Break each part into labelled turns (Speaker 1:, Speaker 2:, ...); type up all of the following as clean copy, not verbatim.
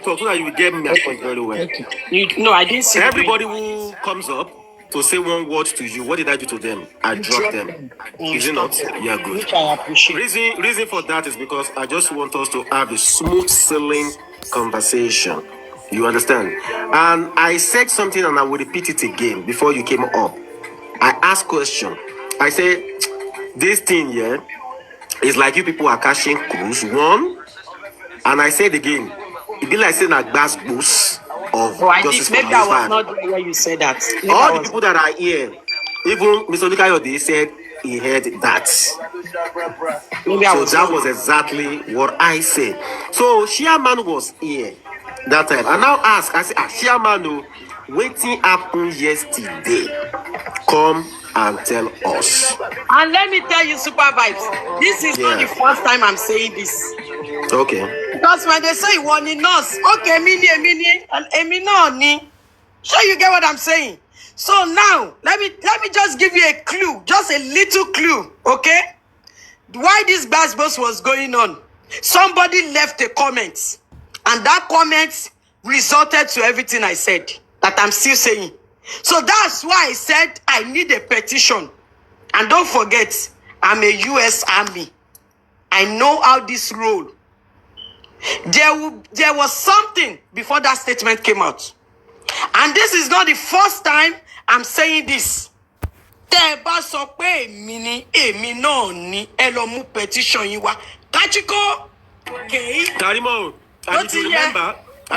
Speaker 1: talk so that you will get my point very well.
Speaker 2: No, I didn't see.
Speaker 1: Everybody who comes up to say one word to you, what did I do to them? I dropped them. Is it not? Yeah, good.
Speaker 2: Which I appreciate.
Speaker 1: Reason for that is because I just want us to have a smooth sailing conversation. You understand? And I said something and I will repeat it again before you came up. I asked question. I said, this thing here is like you people are cashing clues. One, and I said again, it be like saying a glass boost of justice for
Speaker 2: maybe I was
Speaker 1: Mohbad.
Speaker 2: not there where you said that. Maybe
Speaker 1: All the people that are here, even Mr. Nikayode said he heard that.
Speaker 2: Maybe
Speaker 1: So that was exactly what I said. So Chairman was here that time. I now ask, I say, Chairman, waiting happened yesterday. Come and tell us.
Speaker 2: And let me tell you, Super Vibes, this is not the first time I'm saying this.
Speaker 1: Okay.
Speaker 2: Because when they say one in us, okay, mini, sure you get what I'm saying. So now, let me just give you a clue, just a little clue, okay? Why this bus was going on. Somebody left a comment, and that comment resulted to everything I said, that I'm still saying. So that's why I said I need a petition. And don't forget, I'm a U.S. Army. I know how this roll. There was something before that statement came out. And this is not the first time I'm saying this. Teba sọ pé èmi náà ni ẹ lọ mú petition yín wá. Kachiko. Okay.
Speaker 1: Karimo, and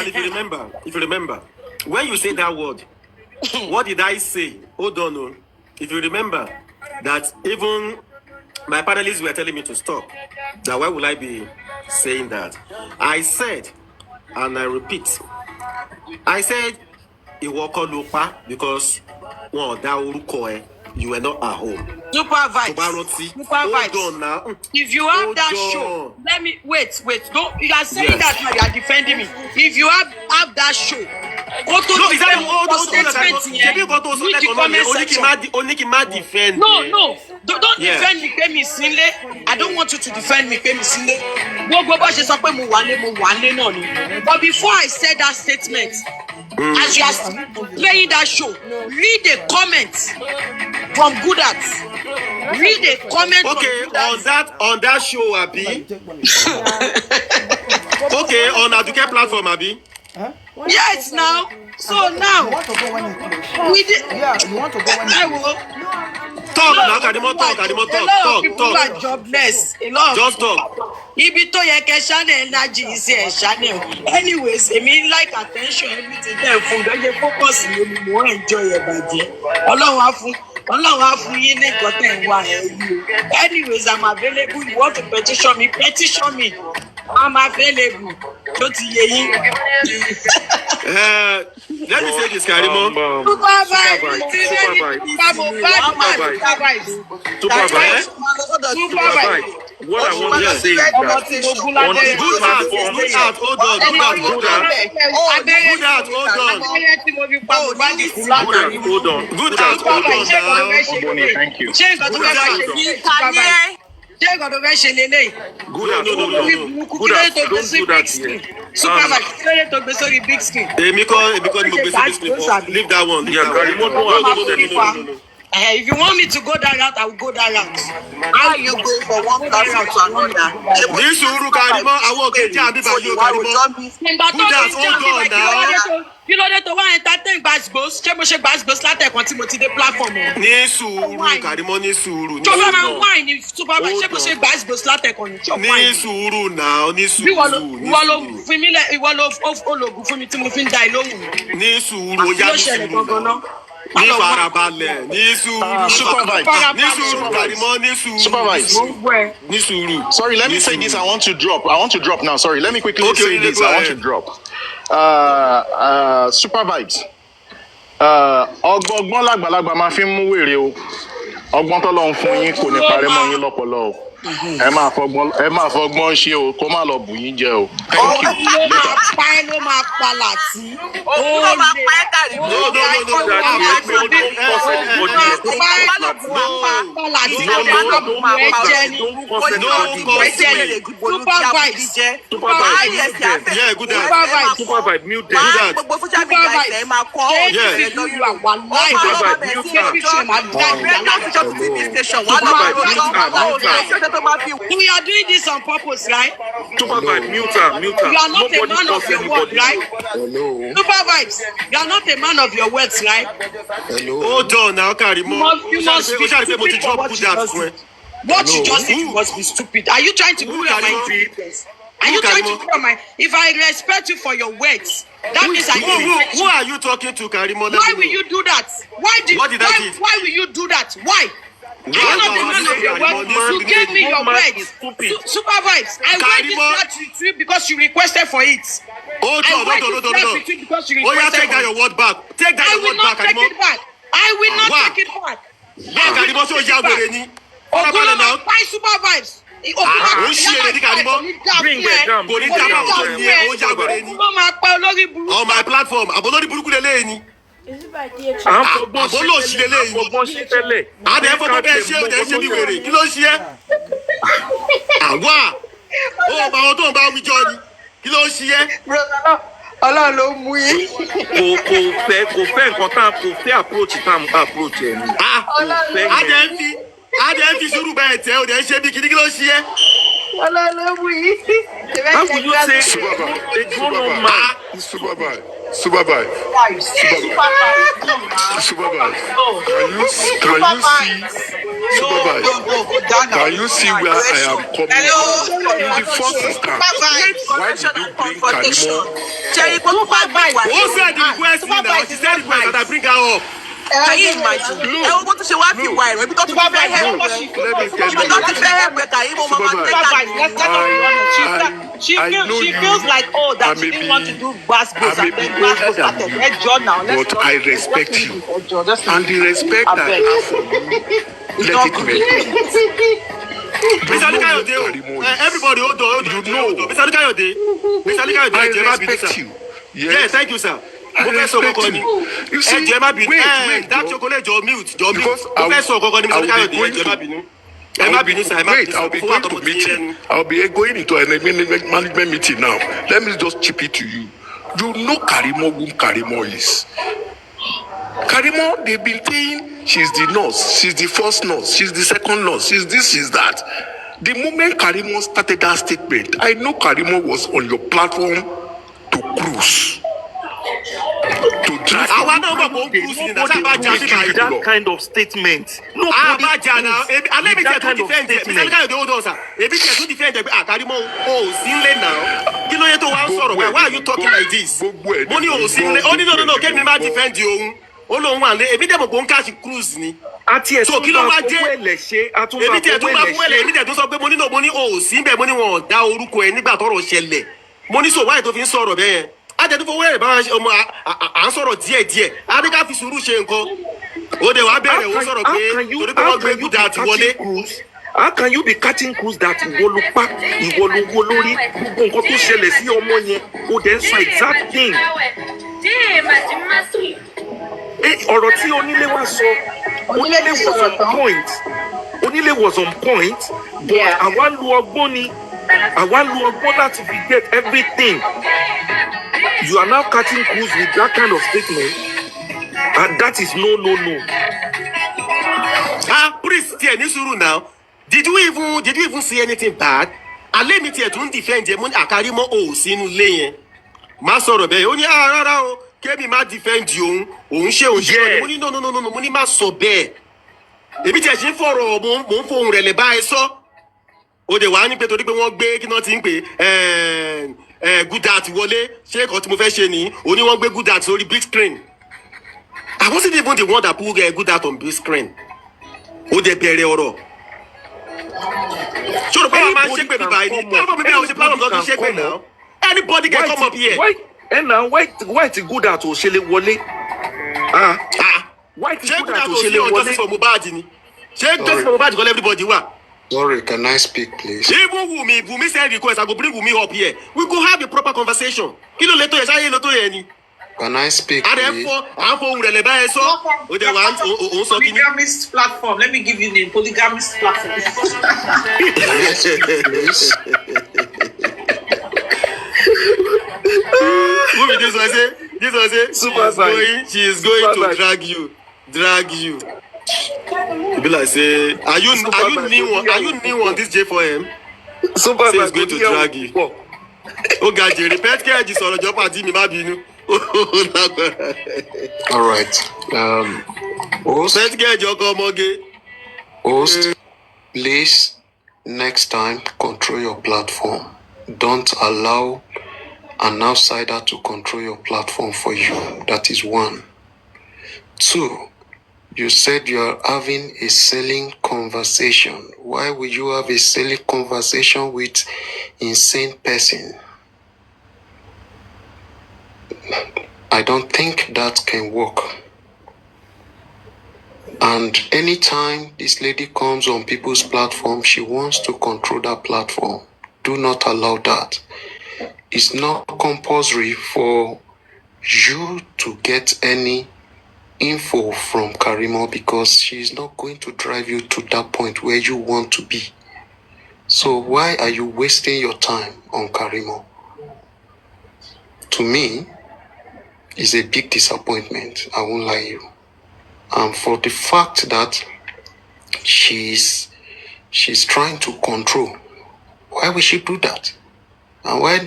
Speaker 1: if you remember, when you say that word, what did I say? Hold on. If you remember that even my panelists were telling me to stop. Now why would I be saying that? I said, and I repeat, I said, Iwoko because you were not at home.
Speaker 2: Super vibes.
Speaker 1: Hold on now.
Speaker 2: If you have that show, let me wait. Don't you are saying that now, you are defending me. If you have that show, go to
Speaker 1: no, is that defend?
Speaker 2: No. Don't defend me, Kemi Sinle. I don't want you to defend me, Kemi Sinle. But before I said that statement, as you are playing that show, read the comments from Goodat. Read the comment.
Speaker 1: Okay, on that show, Abi. Okay, on Aduke platform, Abi.
Speaker 3: Huh?
Speaker 2: Yes, now. So now,
Speaker 3: you want to go when
Speaker 2: we did.
Speaker 3: Yeah, you want to go when
Speaker 2: I will.
Speaker 1: Talk now, Kadimo, talk.
Speaker 2: A lot of people are jobless. A lot of
Speaker 1: just
Speaker 2: people.
Speaker 1: talk.
Speaker 2: Ibi to ye ke channel energy is here channel. Anyways, I mean like attention everything there fun don je focus ni mo enjoy e baje. Ọlọ́run á fún yín ní nǹkan tẹ́ ń wá ẹ yìí. Anyways, I'm available. You want to petition me? Petition me. I'm available. Tó ti yé yín.
Speaker 1: Let me say this, Karimo.
Speaker 4: What I want to say is that
Speaker 1: good heart, hold on.
Speaker 4: Thank you.
Speaker 1: Leave that one.
Speaker 4: Yeah,
Speaker 2: if you want me to go that route, I will go that route.
Speaker 5: How you go from one platform to another?
Speaker 1: This Uru Karimo, I walk in Jabi by you, Karimo. Hold on now.
Speaker 2: Kí ló dé tó wá entertain gbàgbós? Ṣé mo ṣe gbàgbós látẹ̀kàn tí mo ti dé platform o?
Speaker 1: Ní sùúrù, Karimo, ní sùúrù.
Speaker 2: Tó bá máa wáìn ní supervisor, ṣé mo ṣe gbàgbós látẹ̀kàn ní?
Speaker 1: Ní sùúrù náà, ní sùúrù.
Speaker 2: Ìwọ ló fún mi lẹ̀, ìwọ ló ológun fún mi tí mo fi ń da ìlóhùn.
Speaker 1: Ní sùúrù, ó yá ní sùúrù. Ní farabalẹ̀, ní sùúrù. Karimo, ní sùúrù.
Speaker 4: Supervise.
Speaker 1: Ní sùúrù.
Speaker 4: Sorry, let me say this. I want to drop now. Sorry, let me quickly say this. I want to drop. Super vibes. Ọgbọ́n lágbàlagbà máa fi ń mú wèrè o. Ọgbọ́n tọ́lọ́run fún yín kò ní parẹ́ mọ́ yín lọ́pọlọ o. ẹ máa fọgbọ́n ṣe o kó má lọ bù yín jẹ o. Thank you.
Speaker 2: ló máa pa láti.
Speaker 5: Ó máa pa ẹ́ kárí.
Speaker 2: We are doing this on purpose, right?
Speaker 3: Super Vibe, mute her.
Speaker 2: You are not a man of your word, right?
Speaker 1: Hello.
Speaker 2: Super Vibes, you are not a man of your words, right?
Speaker 1: Hello. Hold on now, Karimo.
Speaker 2: You must be stupid for what you just did. What you just did, you must be stupid. Are you trying to put on my influence? Are you trying to put on my... If I respect you for your words, that means I...
Speaker 1: Who are you talking to, Karimo?
Speaker 2: Why will you do that? What did I do? Why will you do that? Why? You are not the man of your word. You gave me your words. Super Vibes, I went this flat retreat because you requested for it.
Speaker 1: Hold on.
Speaker 2: Because you
Speaker 1: Oh, yeah,
Speaker 2: requested
Speaker 1: take that your word back. Take that your word back, Karimo.
Speaker 2: I will not take it back.
Speaker 1: Karimo, so you are ni.
Speaker 2: Buy Super Vibes.
Speaker 3: Bring it down.
Speaker 1: On my platform, Abolori Buruku lele ni. Abolo si lele ni. Ade fo be se o de se bi were. Kí ló ṣe é? Àwa. O ba won tó bá wí jọ ni. Kí ló ṣe é?
Speaker 5: Ọlọ́run ló mú yín.
Speaker 3: Kò fẹ́ nǹkan tá kò fẹ́ approach ẹ̀ ni.
Speaker 1: Ade fi sùúrù bẹ́ẹ̀ tẹ́ o de ṣe bí kí ló ṣe é?
Speaker 5: Ọlọ́run ló mú yín.
Speaker 3: How will you say a grown man?
Speaker 4: Super Vibe. Can you see where I am coming from? In the first instance, why did you bring Karimo?
Speaker 1: Who said the request now? She said the request that I bring her up.
Speaker 5: Can you imagine? Ẹ wo bó tún ṣe wá fi wà ẹ̀rọ ibi tó tún fẹ́ hẹ́ ibi tó tún fẹ́ hẹ́ pẹ̀ka yìí mo máa
Speaker 6: She feels like, oh, that she didn't want to do basketball and then basketball started. Let's draw now.
Speaker 4: But I respect you. And the respect I have for you, let it make
Speaker 1: Everybody hold on. Mr. Alikayode.
Speaker 4: I respect you.
Speaker 1: Yeah, thank you, sir.
Speaker 4: I respect you. You see, wait,
Speaker 1: that chocolate, your mute.
Speaker 4: Because I'll be going into a management meeting now. Let me just chip it to you. You know Karimo whom Karimo is. Karimo, they've been saying she's the nurse, she's the first nurse, she's the second nurse, she's this, she's that. The moment Karimo started that statement, I know Karimo was on your platform to cruise. To drive.
Speaker 3: That kind of statement. Nobody
Speaker 1: let me tell you defend it. Why are you talking like this? Money no, get me mad defend you. Ebi dẹ̀ mọ̀ pé ó ń káàsì cruise ni. So kí ló wá jẹ́? Ebi tẹ̀ tún bá wẹ̀lẹ̀, ebi tẹ̀ tún sọ pé mo ní o sí bẹ́ẹ̀ mo ní wọn dá orúkọ ẹ nígbà tọ́rọ̀ ṣẹlẹ̀. Mo ní so wáyé tó fi ń sọ̀rọ̀ bẹ́ẹ̀. Ajẹ́tú fowó ẹ̀ bá ọmọ à ń sọ̀rọ̀ díẹ̀díẹ̀. A ní ká fi sùúrù ṣe nǹkan. Ó dẹ̀ wá bẹ̀rẹ̀ ó sọ̀rọ̀ pé torí pé wọ́n gbé gúdà àti wọlé.
Speaker 3: How can you be catching cruise that ìwọ ló pa ìwọ ló wó lórí gbogbo nǹkan tó ṣẹlẹ̀ sí ọmọ yẹn ó dẹ̀ ń sọ exact thing. Ọ̀rọ̀ tí onílé wa sọ onílé was on point but àwa lu ọgbọ́n ni àwa lu ọgbọ́n láti fi get everything. You are now catching cruise with that kind of statement and that is no.
Speaker 1: Priest here ní sùúrù now. Did you even see anything bad? Alẹ́ mi tiẹ̀ tún defend ẹ̀ mo ní Karimo ò sínú ilé yẹn. Má sọ̀rọ̀ bẹ́ẹ̀ ó ní rárá o kébì má defend òun ṣe mo ní no mo ní má sọ bẹ́ẹ̀. Èmi tiẹ̀ ṣe ń fọ̀rọ̀ mo ń fohùn rẹ̀ lẹ̀ bá ẹ sọ. Ó dẹ̀ wá ní pé torí pé wọ́n gbé kí náà ti ń pè Goodart wọlé ṣé nǹkan tí mo fẹ́ ṣe nìyí ó ní wọ́n gbé Goodart sórí big screen. I wasn't even the one that put Goodart on big screen. Ó dẹ̀ bẹ̀rẹ̀ ọ̀rọ̀. Ṣòro pé wọ́n máa ń ṣépè bíbá yìí. Platform mi bí àwọn ṣe platform náà kì í ṣépè náà. Anybody can come up here.
Speaker 3: Why ti Goodart ò ṣe lè wọlé? Why ti
Speaker 1: Ṣé
Speaker 3: Goodart
Speaker 1: Goodart
Speaker 3: ò
Speaker 1: ò
Speaker 3: ṣe
Speaker 1: sí
Speaker 3: lè
Speaker 1: on
Speaker 3: wọlé?
Speaker 1: justice for Mohbad ni? Ṣé justice for Mohbad kọ́ everybody wà?
Speaker 7: Sorry, can I speak, please?
Speaker 1: Even Wumi send request, I go bring Wumi up here. We go have a proper conversation. Kilo leto yes, I leto any.
Speaker 7: Can I speak,
Speaker 1: And
Speaker 7: please?
Speaker 1: therefore, I'm for Ureleba so. O de want o so kini.
Speaker 6: Polygamist platform. Let me give you the polygamist platform.
Speaker 7: Please.
Speaker 1: Wumi this one say. She is going to drag you. Be like say, are you new on this J4M? Say it's going to drag you. Oh God, you repeat care this or job party me binu.
Speaker 7: All right. Host, please, next time, control your platform. Don't allow an outsider to control your platform for you. That is 1. 2, you said you are having a selling conversation. Why would you have a selling conversation with insane person? I don't think that can work. And anytime this lady comes on people's platform, she wants to control that platform. Do not allow that. It's not compulsory for you to get any info from Karimo because she's not going to drive you to that point where you want to be. So why are you wasting your time on Karimo? To me, it's a big disappointment. I won't lie you. And for the fact that she's trying to control, why would she do that? And why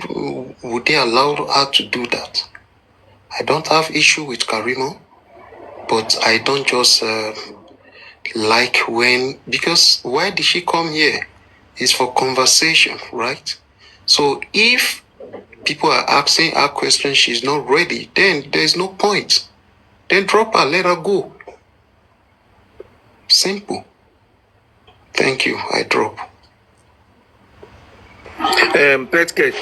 Speaker 7: would they allow her to do that? I don't have issue with Karimo, but I don't just like when, because why did she come here? It's for conversation, right? So if people are asking her questions, she's not ready, then there's no point. Then drop her, let her go. Simple. Thank you. I drop.
Speaker 3: Petke,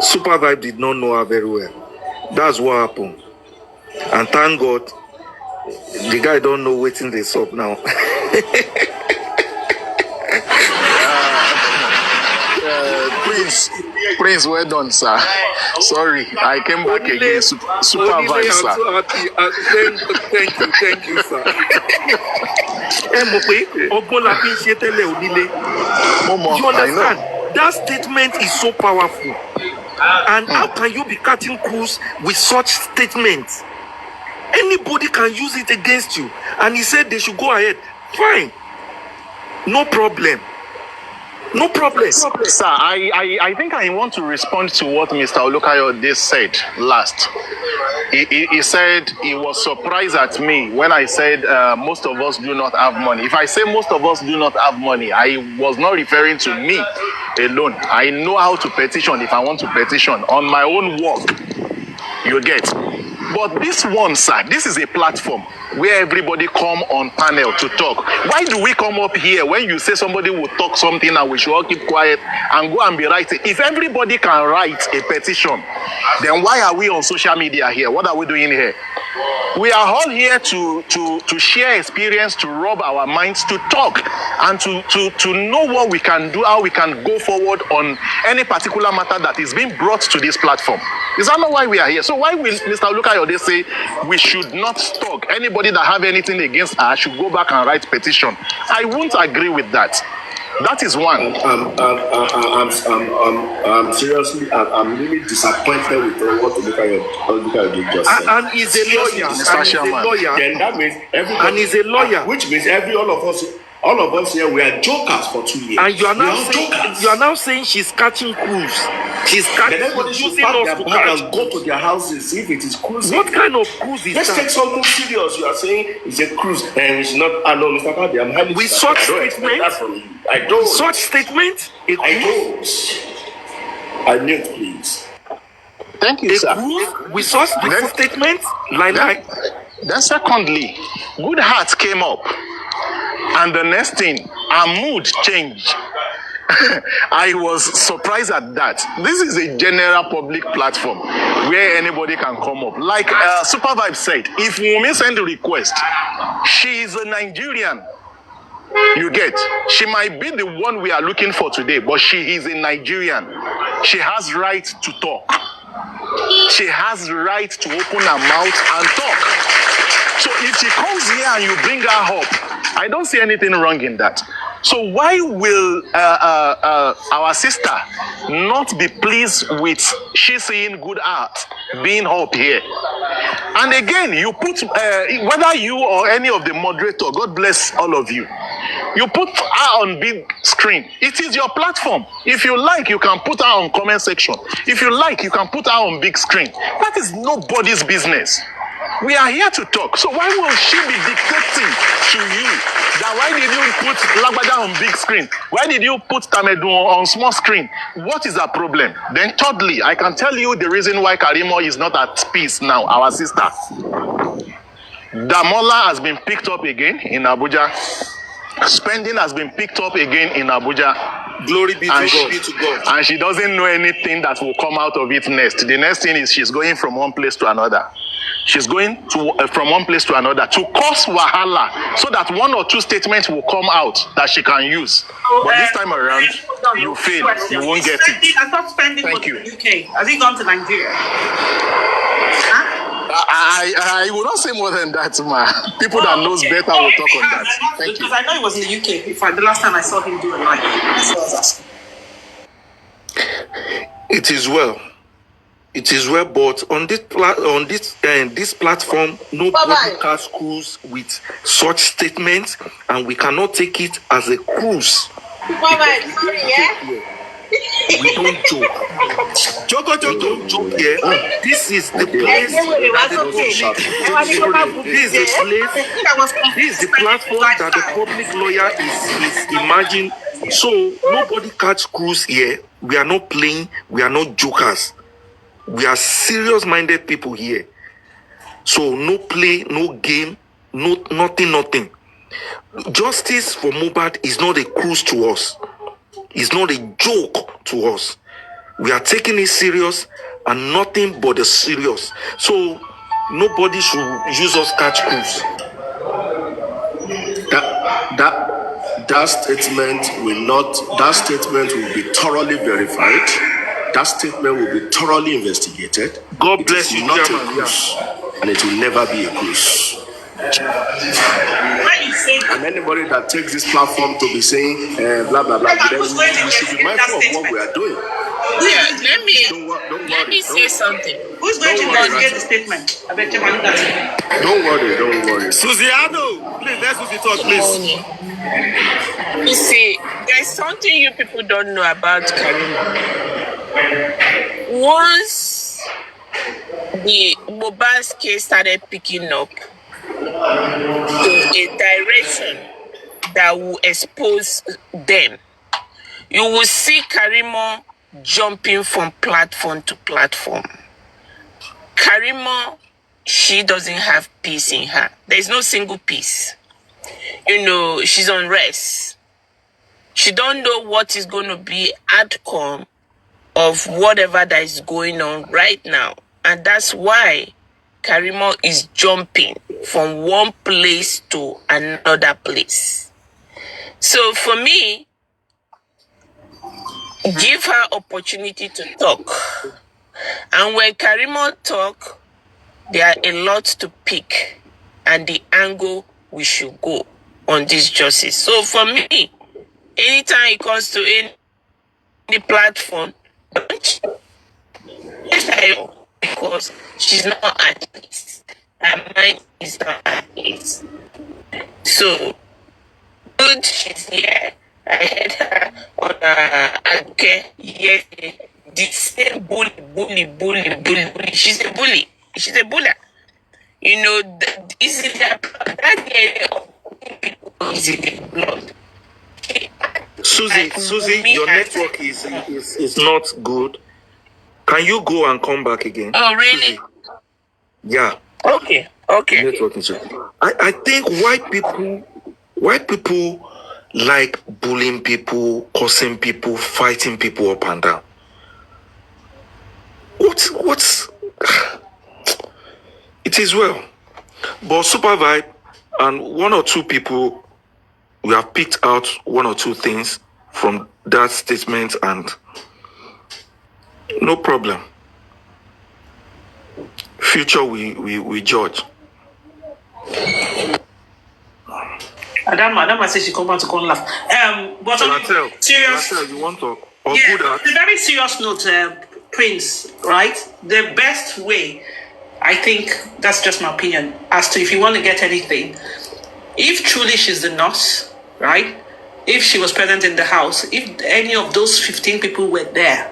Speaker 3: Super Vibe did not know her very well. That's what happened. And thank God, the guy don't know waiting this up now.
Speaker 8: Prince, well done, sir. Sorry, I came back again. Super Vibe, sir.
Speaker 3: Thank you, sir. You understand? That statement is so powerful. And how can you be cutting crews with such statements? Anybody can use it against you. And he said they should go ahead. Fine. No problem. No problem.
Speaker 8: Sir, I think I want to respond to what Mr. Olukayode said last. He said he was surprised at me when I said most of us do not have money. If I say most of us do not have money, I was not referring to me alone. I know how to petition if I want to petition on my own work. You get. But this one, sir, this is a platform where everybody come on panel to talk. Why do we come up here when you say somebody will talk something and we should all keep quiet and go and be writing? If everybody can write a petition, then why are we on social media here? What are we doing here? We are all here to share experience, to rub our minds, to talk, and to know what we can do, how we can go forward on any particular matter that is being brought to this platform. Is that not why we are here? So why will Mr. Olukayode say we should not talk? Anybody that have anything against her should go back and write petition. I won't agree with that. That is one.
Speaker 4: I'm seriously, I'm really disappointed with what Olukayode just said.
Speaker 3: And he's a lawyer.
Speaker 4: Then that means everybody.
Speaker 3: And he's a lawyer.
Speaker 4: Which means all of us here, we are jokers for 2 years.
Speaker 3: And you are now saying she's catching crews. She's catching.
Speaker 4: Then everybody should pack their bag and go to their houses, see if it is cruise.
Speaker 3: What kind of cruise is
Speaker 4: Let's
Speaker 3: that?
Speaker 4: take something serious. You are saying it's a cruise and it's not. I know, Mr. Kadi, I'm highly.
Speaker 3: With such statement?
Speaker 4: I don't.
Speaker 3: Such statement?
Speaker 4: I don't. I need, please.
Speaker 8: Thank you, sir.
Speaker 3: With such statement? Like.
Speaker 8: Then secondly, Good Heart came up. And the next thing, our mood changed. I was surprised at that. This is a general public platform where anybody can come up. Like Super Vibe said, if Wunmi send a request, she is a Nigerian. You get? She might be the one we are looking for today, but she is a Nigerian. She has right to talk. She has right to open her mouth and talk. So if she comes here and you bring her up, I don't see anything wrong in that. So why will our sister not be pleased with she seeing good art being up here? And again, you put, whether you or any of the moderator, God bless all of you, you put her on big screen. It is your platform. If you like, you can put her on comment section. If you like, you can put her on big screen. That is nobody's business. We are here to talk. So why will she be dictating to you that why did you put Lagbaja on big screen? Why did you put Tamedu on small screen? What is her problem? Then thirdly, I can tell you the reason why Karimo is not at peace now, our sister. Damola has been picked up again in Abuja. Spending has been picked up again in Abuja.
Speaker 1: Glory be to God.
Speaker 8: And she doesn't know anything that will come out of it next. The next thing is she's going from one place to another. She's going to from one place to another to cause wahala so that one or two statements will come out that she can use. But this time around, you fail. You won't get it.
Speaker 6: I thought spending was in the UK. Has he gone to Nigeria? Huh?
Speaker 8: I will not say more than that, ma. People that knows better will talk on that. Thank you.
Speaker 6: Because I know he was in the UK. In fact, the last time I saw him do a live. That's what I was asking.
Speaker 3: It is well. It is well, but on this this platform, nobody can cruise with such statements, and we cannot take it as a cruise. We don't joke. We don't joke here. This is the place that the public. This is the place. This is the platform that the public lawyer is imagining. So nobody catch cruise here. We are not playing. We are not jokers. We are serious-minded people here. So no play, no game, nothing. Justice for Mohbad is not a cruise to us. It's not a joke to us. We are taking it serious and nothing but the serious. So nobody should use us catch cruise.
Speaker 4: That statement will be thoroughly verified. That statement will be thoroughly investigated.
Speaker 3: God bless you,
Speaker 4: not
Speaker 3: Chairman.
Speaker 4: a cruise, and it will never be a cruise. And anybody that takes this platform to be saying blah blah blah, then we should be mindful of what we are doing.
Speaker 9: Yeah, let me say something.
Speaker 6: Who's going to investigate the statement? I bet you money that.
Speaker 4: Don't worry.
Speaker 1: Suziano, please let Susie talk, please.
Speaker 9: You see, there's something you people don't know about Karimo. Once the Mohbad's case started picking up to a direction that will expose them, you will see Karimo jumping from platform to platform. Karimo, she doesn't have peace in her. There's no single peace. You know, she's on rest. She don't know what is going to be outcome of whatever that is going on right now. And that's why Karimo is jumping from one place to another place. So for me, give her opportunity to talk. And when Karimo talk, there are a lot to pick and the angle we should go on this justice. So for me, anytime it comes to any platform, don't because she's not at peace. Her mind is not at peace. So good, she's here. I heard her on okay, yes, the same bully. She's a bully. She's a buller. You know, that area of people is in the blood.
Speaker 3: Susie, your network is not good. Can you go and come back again?
Speaker 9: Oh, really?
Speaker 3: Susie? Yeah.
Speaker 9: Okay.
Speaker 3: Network is okay. I think white people like bullying people, cursing people, fighting people up and down. What's it is well. But Super Vibe and one or two people, we have picked out one or two things from that statement, and no problem. Future we judge.
Speaker 6: Adama says she come out to come laugh. But on serious,
Speaker 3: you want to
Speaker 6: good at a very serious note, Prince, right? The best way, I think, that's just my opinion, as to if you want to get anything, if truly she's the nurse, right? If she was present in the house, if any of those 15 people were there,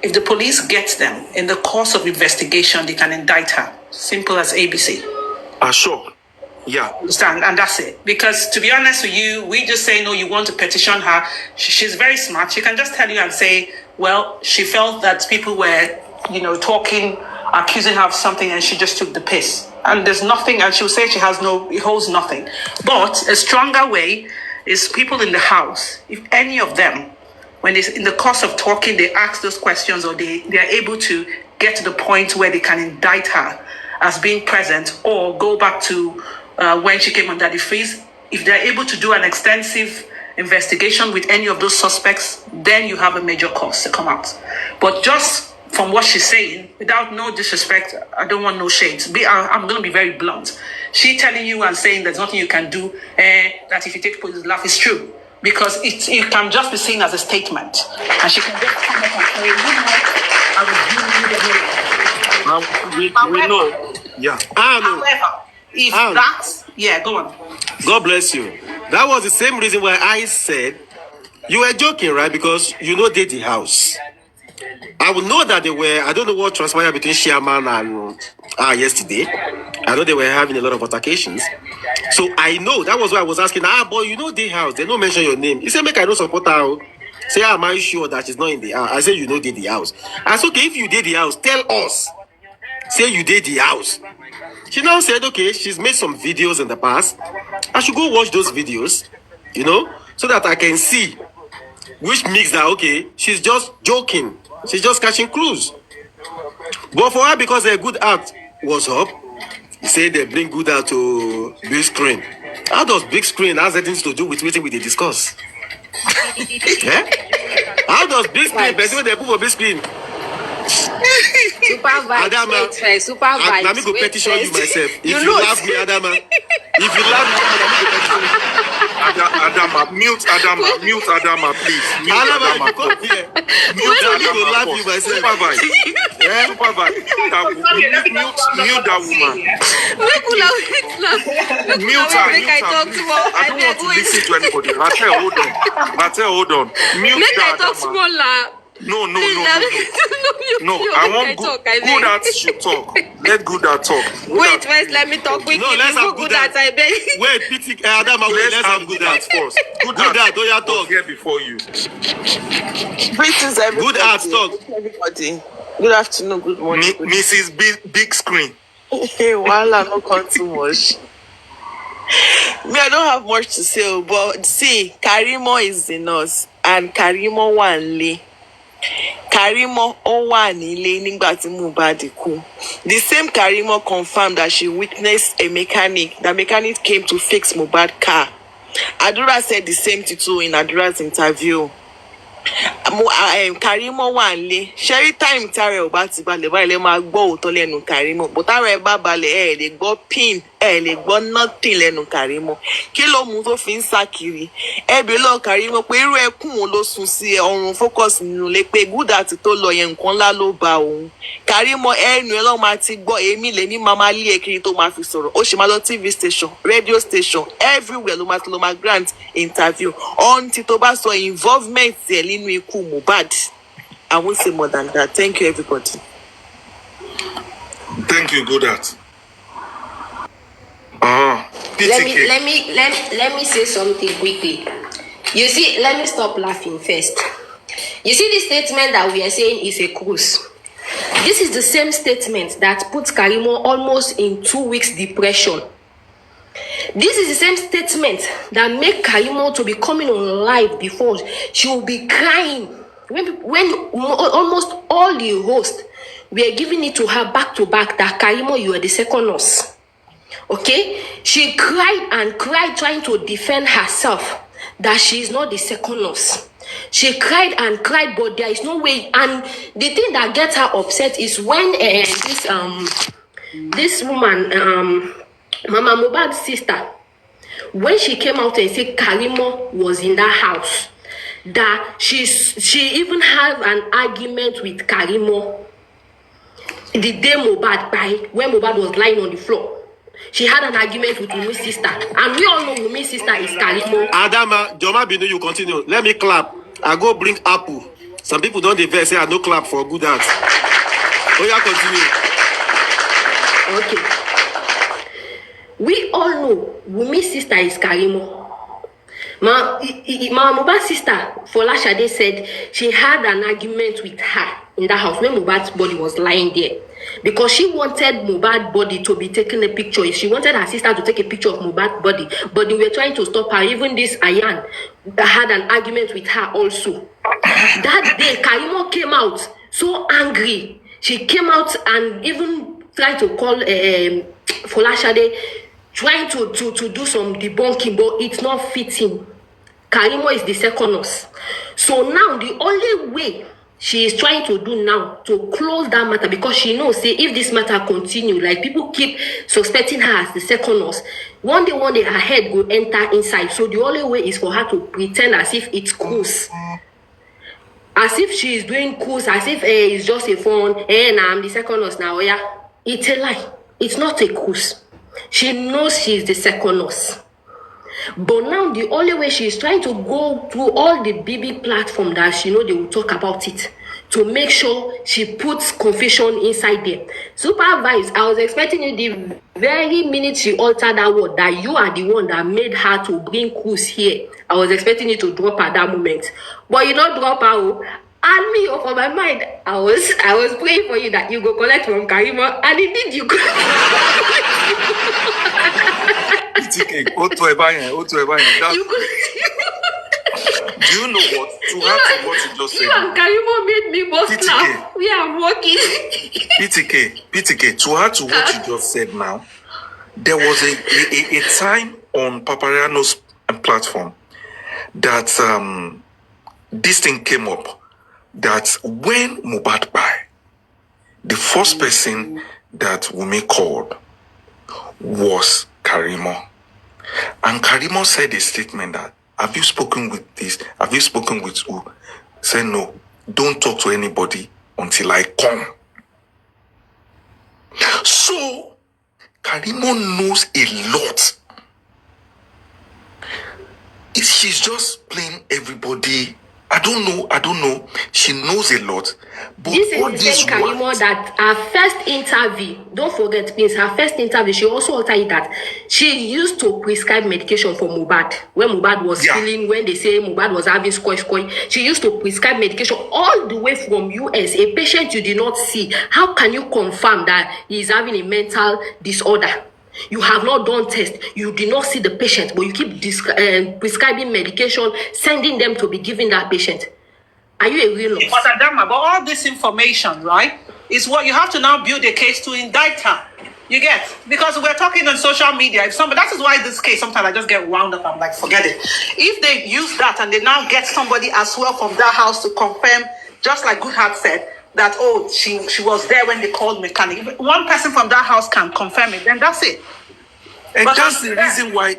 Speaker 6: if the police get them in the course of investigation, they can indict her. Simple as ABC.
Speaker 3: Sure. Yeah.
Speaker 6: Understand? And that's it. Because to be honest with you, we just say, no, you want to petition her. She's very smart. She can just tell you and say, well, she felt that people were, talking, accusing her of something, and she just took the piss. And there's nothing, and she'll say it holds nothing. But a stronger way is people in the house, if any of them, when it's in the course of talking, they ask those questions, or they are able to get to the point where they can indict her as being present, or go back to when she came under the freeze. If they're able to do an extensive investigation with any of those suspects, then you have a major cause to come out. But just from what she's saying, without no disrespect, I don't want no shades. I'm going to be very blunt. She telling you and saying there's nothing you can do, that if you take police laugh, is true. Because it can just be seen as a statement. And she can just come up and say,
Speaker 3: we know. Yeah.
Speaker 6: However, if that's... Yeah, go on.
Speaker 1: God bless you. That was the same reason why I said you were joking, right? Because you know they the house. I would know that they were, I don't know what transpired between Sherman and yesterday. I know they were having a lot of altercations. So I know, that was why I was asking, boy, you know the house, they don't mention your name. He said, make I don't support her. Say, am I sure that she's not in the house? I said, you know the house. I said, okay, if you did the house, tell us. Say you did the house. She now said, okay, she's made some videos in the past. I should go watch those videos, so that I can see which makes that, okay, she's just joking. She's just catching clues. But for her, because her good art was up, he said they bring good art to big screen. How does big screen has anything to do with what we discuss? Yeah? How does big screen, person they put for big screen?
Speaker 10: Super vibes.
Speaker 1: Adama,
Speaker 10: super vibes.
Speaker 1: Let me go petition you myself. If you love me, Adama. If you love me, let me go petition you.
Speaker 3: Adama, mute Adama, please. Mute Adama.
Speaker 1: Mute Adama. Love you myself.
Speaker 3: Super vibe. Yeah? Super vibe. Mute that woman. Mute her. I don't want to listen to anybody. Ratel, hold on. Mute that Adama. No. I want good at should talk. Let good at talk.
Speaker 10: Wait, first let me talk quickly.
Speaker 1: No, let's have good at. Wait, Pity, Adama, let's have good at first. Good at, don't you talk
Speaker 3: here before you.
Speaker 5: Greetings, everybody.
Speaker 1: Good at talk.
Speaker 5: Everybody. Good afternoon, good morning.
Speaker 3: Mrs. Big Screen.
Speaker 5: WAHALA, not come too much. Me, I don't have much to say, but see, Karimo is in us, and Karimo Wanle. Karimo Owanile nígbà tí Mohbad kú. The same Karimo confirmed that she witnessed the mechanic came to fix Mohbad car. Adura said the same thing too in Adura's interview. Karimo Wanle, Sherry time tare o ba ti balẹ̀ báyìí lè máa gbọ́ òótọ́ lẹ́nu Karimo, but tare bá balẹ̀ lè gbọ́ pin, lè gbọ́ nothing lẹ́nu Karimo. Kí ló mú tó fi ń sá kiri? Bí lọ Karimo pé irú ẹkún wo ló sùn sí ọrùn focus nínú lé pé good at tó lọ yẹn nǹkan ńlá ló bá òun. Karimo ẹnu ẹ lọ máa ti gbọ́ èmi lèmi máa lé kiri tó máa fi sọ̀rọ̀. Ó ṣe máa lọ TV station, radio station, everywhere ló máa grant interview. Until tó bá sọ involvement ẹ̀ nínú ikú Mohbad. I won't say more than that. Thank you, everybody.
Speaker 3: Thank you, good at.
Speaker 10: Let me say something quickly. You see, let me stop laughing first. You see, the statement that we are saying is a cruise. This is the same statement that puts Karimo almost in 2 weeks depression. This is the same statement that make Karimo to be coming on live before. She will be crying when almost all the hosts were giving it to her back to back that Karimo, you are the second nurse. Okay? She cried and cried trying to defend herself that she is not the second nurse. She cried and cried, but there is no way. And the thing that gets her upset is when this woman, Mama Mohbad's sister, when she came out and said Karimo was in that house, that she even had an argument with Karimo the day Mohbad died, when Mohbad was lying on the floor. She had an argument with Wumi's sister, and we all know Wumi's sister is Karimo.
Speaker 1: Adama, Joma Binu, you continue. Let me clap. I go bring apple. Some people don't even say I no clap for good acts. Oh yeah, continue.
Speaker 10: Okay. We all know Wumi's sister is Karimo. Ma Mohbad's sister, Folashade, said she had an argument with her in the house when Mohbad's body was lying there. Because she wanted Mohbad's body to be taken a picture. She wanted her sister to take a picture of Mohbad's body. But they were trying to stop her. Even this Ayan had an argument with her also. That day, Karimo came out so angry. She came out and even tried to call Folashade, trying to do some debunking, but it's not fitting. Karimo is the second nurse. So now the only way she is trying to do now to close that matter, because she knows, say, if this matter continue, like people keep suspecting her as the second nurse, one day her head will enter inside. So the only way is for her to pretend as if it's cruise. As if she is doing cruise, as if it's just a phone, nah, I'm the second nurse now, yeah. It's a lie. It's not a cruise. She knows she is the second nurse. But now the only way she is trying to go through all the BB platform that she know they will talk about it, to make sure she puts confusion inside there. Supervise, I was expecting you the very minute she altered that word, that you are the one that made her to bring Cruz here. I was expecting you to drop her that moment. But you don't drop her. And me, for my mind, I was praying for you that you go collect from Karimo, and indeed you go.
Speaker 3: Do you know what? To add to what you just said.
Speaker 10: You and Karimo made me both laugh. We are walking.
Speaker 3: PTK, to add to what you just said now, there was a time on Papariano's platform that this thing came up, that when Mohbad died, the first person that Wumi called was Karimo. And Karimo said a statement that, have you spoken with this? Have you spoken with who? Said, no, don't talk to anybody until I come. So, Karimo knows a lot. She's just playing everybody. I don't know. She knows a lot. But
Speaker 10: this is the same Karimo that her first interview, don't forget, please, her first interview, she also told that she used to prescribe medication for Mohbad. When Mohbad was feeling, when they say Mohbad was having squash, she used to prescribe medication all the way from US. A patient you did not see. How can you confirm that he is having a mental disorder? You have not done tests. You did not see the patient, but you keep prescribing medication, sending them to be giving that patient. Are you a real nurse?
Speaker 6: But Adama, but all this information, right, is what you have to now build a case to indict her. You get? Because we're talking on social media. If somebody, that is why this case, sometimes I just get wound up. I'm like, forget it. If they use that and they now get somebody as well from that house to confirm, just like Goodhart said, that, oh, she was there when they called mechanic. If one person from that house can confirm it, then that's it.
Speaker 3: And
Speaker 6: but
Speaker 3: that's the reason why,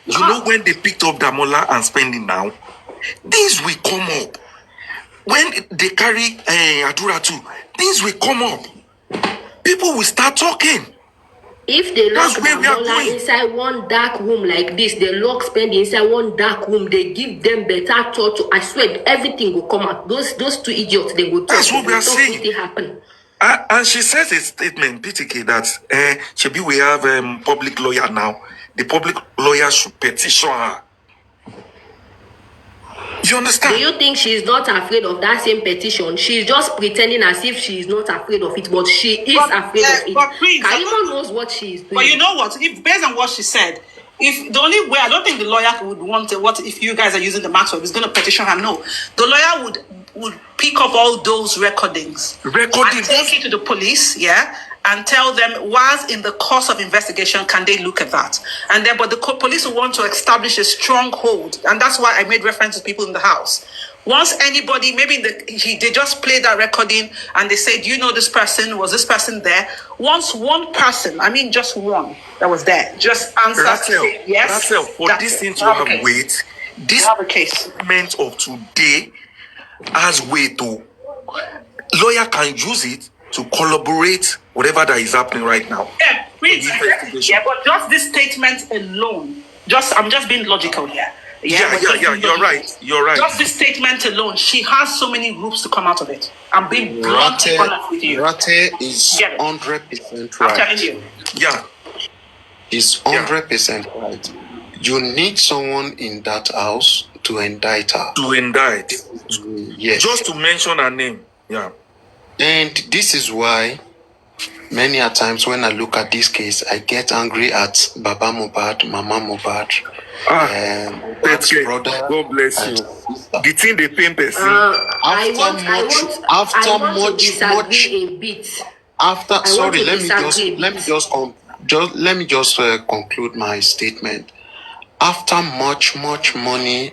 Speaker 3: you know, when they picked up Damola and spending now, things will come up. When they carry Adura too, things will come up. People will start talking.
Speaker 10: If they lock Damola inside one dark room like this, they lock Spend inside one dark room, they give them better torture. I swear, everything will come out. Those two idiots, they will talk.
Speaker 3: That's what we are saying.
Speaker 10: Happen.
Speaker 3: And she says a statement, PTK, that we have public lawyer now. The public lawyer should petition her. You understand?
Speaker 10: Do you think she's not afraid of that same petition? She's just pretending as if she is not afraid of it, but she is afraid of it.
Speaker 6: But Prince,
Speaker 10: Karima knows what she is doing.
Speaker 6: But you know what? If based on what she said, if the only way, I don't think the lawyer would want to, what if you guys are using the matter, if he's going to petition her, no. The lawyer would pick up all those recordings. And take it to the police, yeah, and tell them, whilst in the course of investigation, can they look at that? And then, but the police will want to establish a stronghold, and that's why I made reference to people in the house. Once anybody, maybe they just played that recording and they say, do you know this person? Was this person there? Once one person, I mean just one that was there, just answers yes.
Speaker 3: Rachel, for this thing to have weight, this statement of today has weight too. Lawyer can use it to collaborate whatever that is happening right now.
Speaker 6: Yeah, please. Yeah, but just this statement alone, I'm just being logical here.
Speaker 3: Yeah, you're right.
Speaker 6: Just this statement alone, she has so many groups to come out of it. I'm being blunt and honest with you.
Speaker 7: Rate is 100% right.
Speaker 6: I'm telling you.
Speaker 3: Yeah.
Speaker 7: He's 100% right. You need someone in that house to indict her.
Speaker 3: To indict.
Speaker 7: Yes.
Speaker 3: Just to mention her name. Yeah.
Speaker 7: And this is why many a times when I look at this case, I get angry at Baba Mohbad, Mama Mohbad,
Speaker 3: brother. God bless you. The thing they pain person.
Speaker 7: Let me just conclude my statement. After much money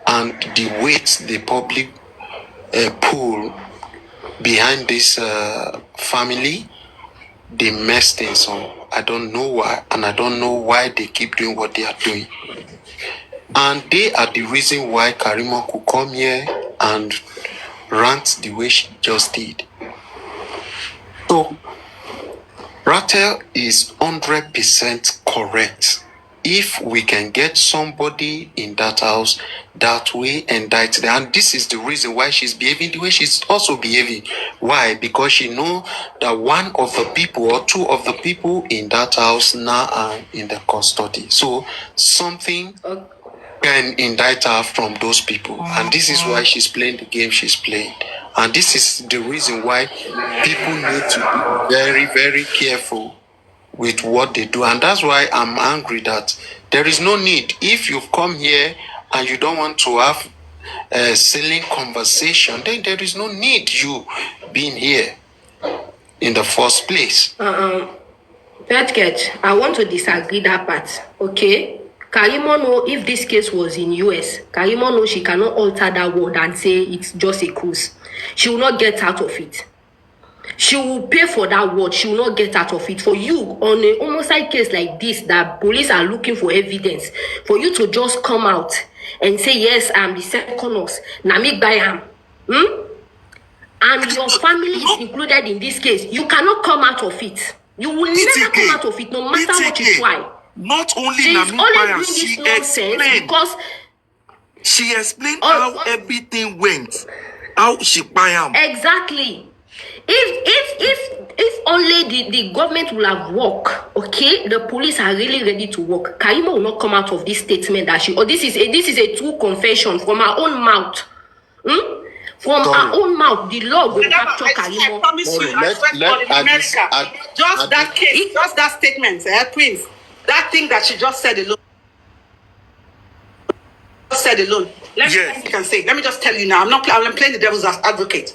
Speaker 7: and the weight the public pull behind this family, they mess things up. I don't know why, and I don't know why they keep doing what they are doing. And they are the reason why Karima could come here and rant the way she just did. So, Rachel is 100% correct. If we can get somebody in that house that way indict them, and this is the reason why she's behaving the way she's also behaving. Why? Because she knows that one of the people or two of the people in that house now are in the custody. So something can indict her from those people, and this is why she's playing the game she's playing. And this is the reason why people need to be very, very careful with what they do. And that's why I'm angry that there is no need. If you've come here and you don't want to have a silly conversation, then there is no need you being here in the first place.
Speaker 10: Petket, I want to disagree that part, okay? Karima know if this case was in US, Karima know she cannot alter that word and say it's just a cruise. She will not get out of it. She will pay for that word. She will not get out of it. For you, on a homicide case like this, that police are looking for evidence, for you to just come out and say, yes, I'm the second nurse, Namik Bayam, and your family is included in this case, you cannot come out of it. You will never come out of it, no matter what you try.
Speaker 3: Not only
Speaker 10: Namik Bayam,
Speaker 3: she explained how everything went. How she Bayam.
Speaker 10: Exactly. If only the government will have worked, okay, the police are really ready to work, Karima will not come out of this statement that this is a true confession from her own mouth. From her own mouth, the law will capture Karima.
Speaker 6: I promise you, I swear to God, in America, just that case, just that statement, Prince, that thing that she just said alone. Let me just tell you now, I'm playing the devil's advocate.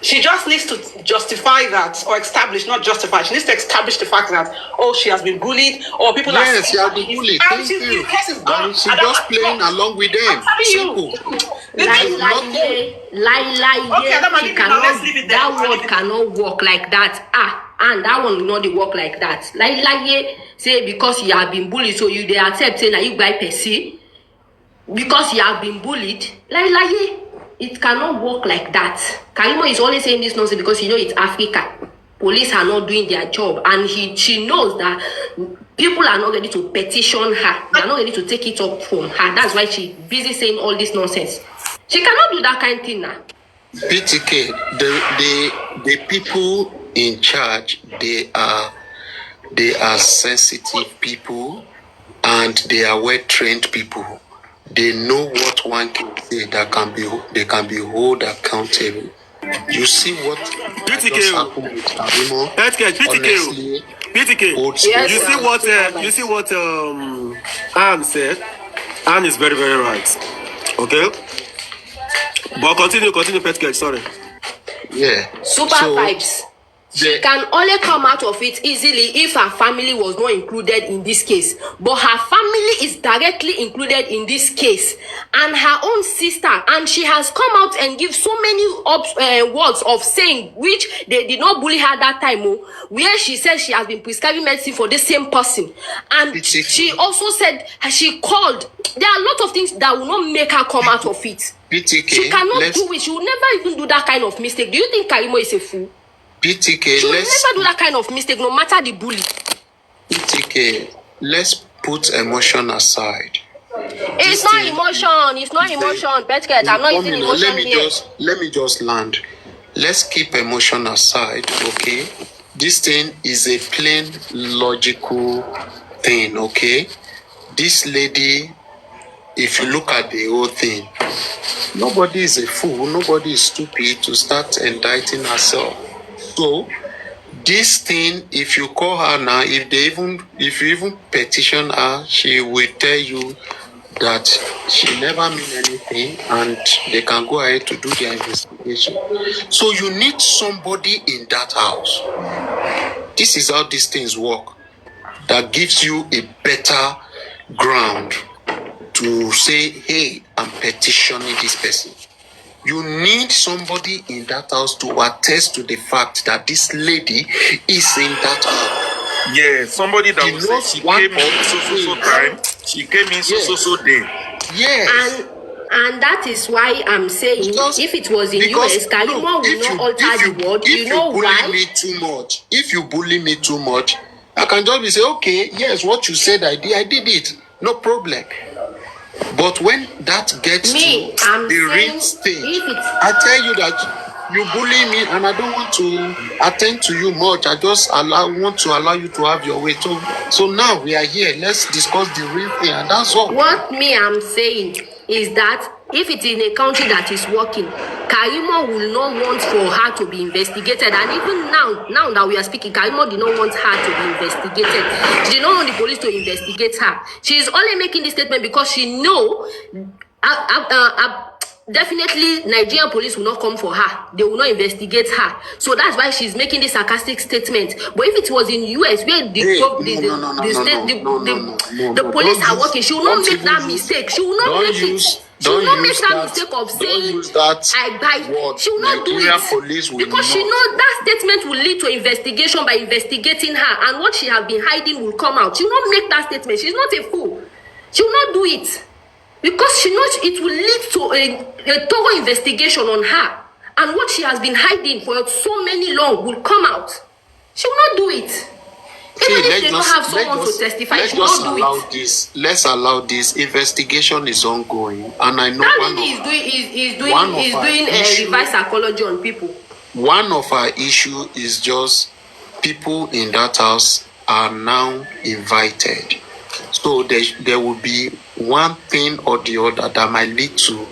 Speaker 6: She just needs to justify that, or establish, not justify. She needs to establish the fact that, she has been bullied, or people are...
Speaker 7: Yes, she has been bullied. Thank you. And she's just playing along with them. Simple.
Speaker 10: That word cannot work like that. And that one will not work like that. Say because you have been bullied, so they accept saying that you buy Percy. Because you have been bullied, it cannot work like that. Karima is always saying this nonsense because it's Africa. Police are not doing their job, and she knows that people are not ready to petition her. They are not ready to take it up from her. That's why she's busy saying all this nonsense. She cannot do that kind of thing now.
Speaker 7: PTK, the people in charge, they are sensitive people, and they are well-trained people. they know what one can say that they can be held accountable. You see what just happened with Karimo? Honestly, old school.
Speaker 1: You see what Anne said? Anne is very, very right. Okay? But continue, Petke, sorry.
Speaker 7: Yeah.
Speaker 10: Super vibes. She can only come out of it easily if her family was not included in this case. But her family is directly included in this case. And her own sister. And she has come out and give so many words of saying, which they did not bully her that time, where she said she has been prescribing medicine for the same person. And she also said, she called. There are a lot of things that will not make her come out of it.
Speaker 7: BTK,
Speaker 10: she cannot do it. She will never even do that kind of mistake. Do you think Karimo is a fool?
Speaker 7: BTK,
Speaker 10: she will never do that kind of mistake, no matter the bully.
Speaker 7: BTK, let's put emotion aside.
Speaker 10: It's not emotion. It's not emotion. Petket, I'm not using emotion here.
Speaker 7: Let me just land. Let's keep emotion aside, okay? This thing is a plain logical thing, okay? This lady, if you look at the whole thing, nobody is a fool, nobody is stupid to start indicting herself. So, this thing, if you call her now, if you even petition her, she will tell you that she never mean anything and they can go ahead to do their investigation. So you need somebody in that house. This is how these things work. That gives you a better ground to say, hey, I'm petitioning this person. You need somebody in that house to attest to the fact that this lady is in that house.
Speaker 3: Yeah, somebody that will say she came in so time, she came in so day.
Speaker 7: Yes.
Speaker 10: And that is why I'm saying, if it was in US, Karimo will not alter the word. You know why?
Speaker 7: If you bully me too much, I can just be say, okay, yes, what you said I did it. No problem. But when that gets to the real stage, I tell you that you bully me and I don't want to attend to you much. I just want to allow you to have your way. So now we are here. Let's discuss the real thing, and that's all.
Speaker 10: What I'm saying is that if it's in a country that is working, Karimo will not want for her to be investigated. And even now that we are speaking, Karimo did not want her to be investigated. She did not want the police to investigate her. She is only making this statement because she know definitely Nigerian police will not come for her. They will not investigate her. So that's why she's making this sarcastic statement. But if it was in US where the police are working, she will not make that mistake. She will not make it. She will not make that mistake of saying I buy. She will not do it because she knows that statement will lead to investigation by investigating her, and what she has been hiding will come out. She will not make that statement. She's not a fool. She will not do it. Because she knows it will lead to a thorough investigation on her. And what she has been hiding for so many long will come out. She will not do it. Even if they don't have someone to testify, she will not do it.
Speaker 7: Let's allow this. Investigation is ongoing. And I know
Speaker 10: that lady is doing a reverse psychology on people.
Speaker 7: One of our issue is just people in that house are now invited. So there will be one thing or the other that might lead to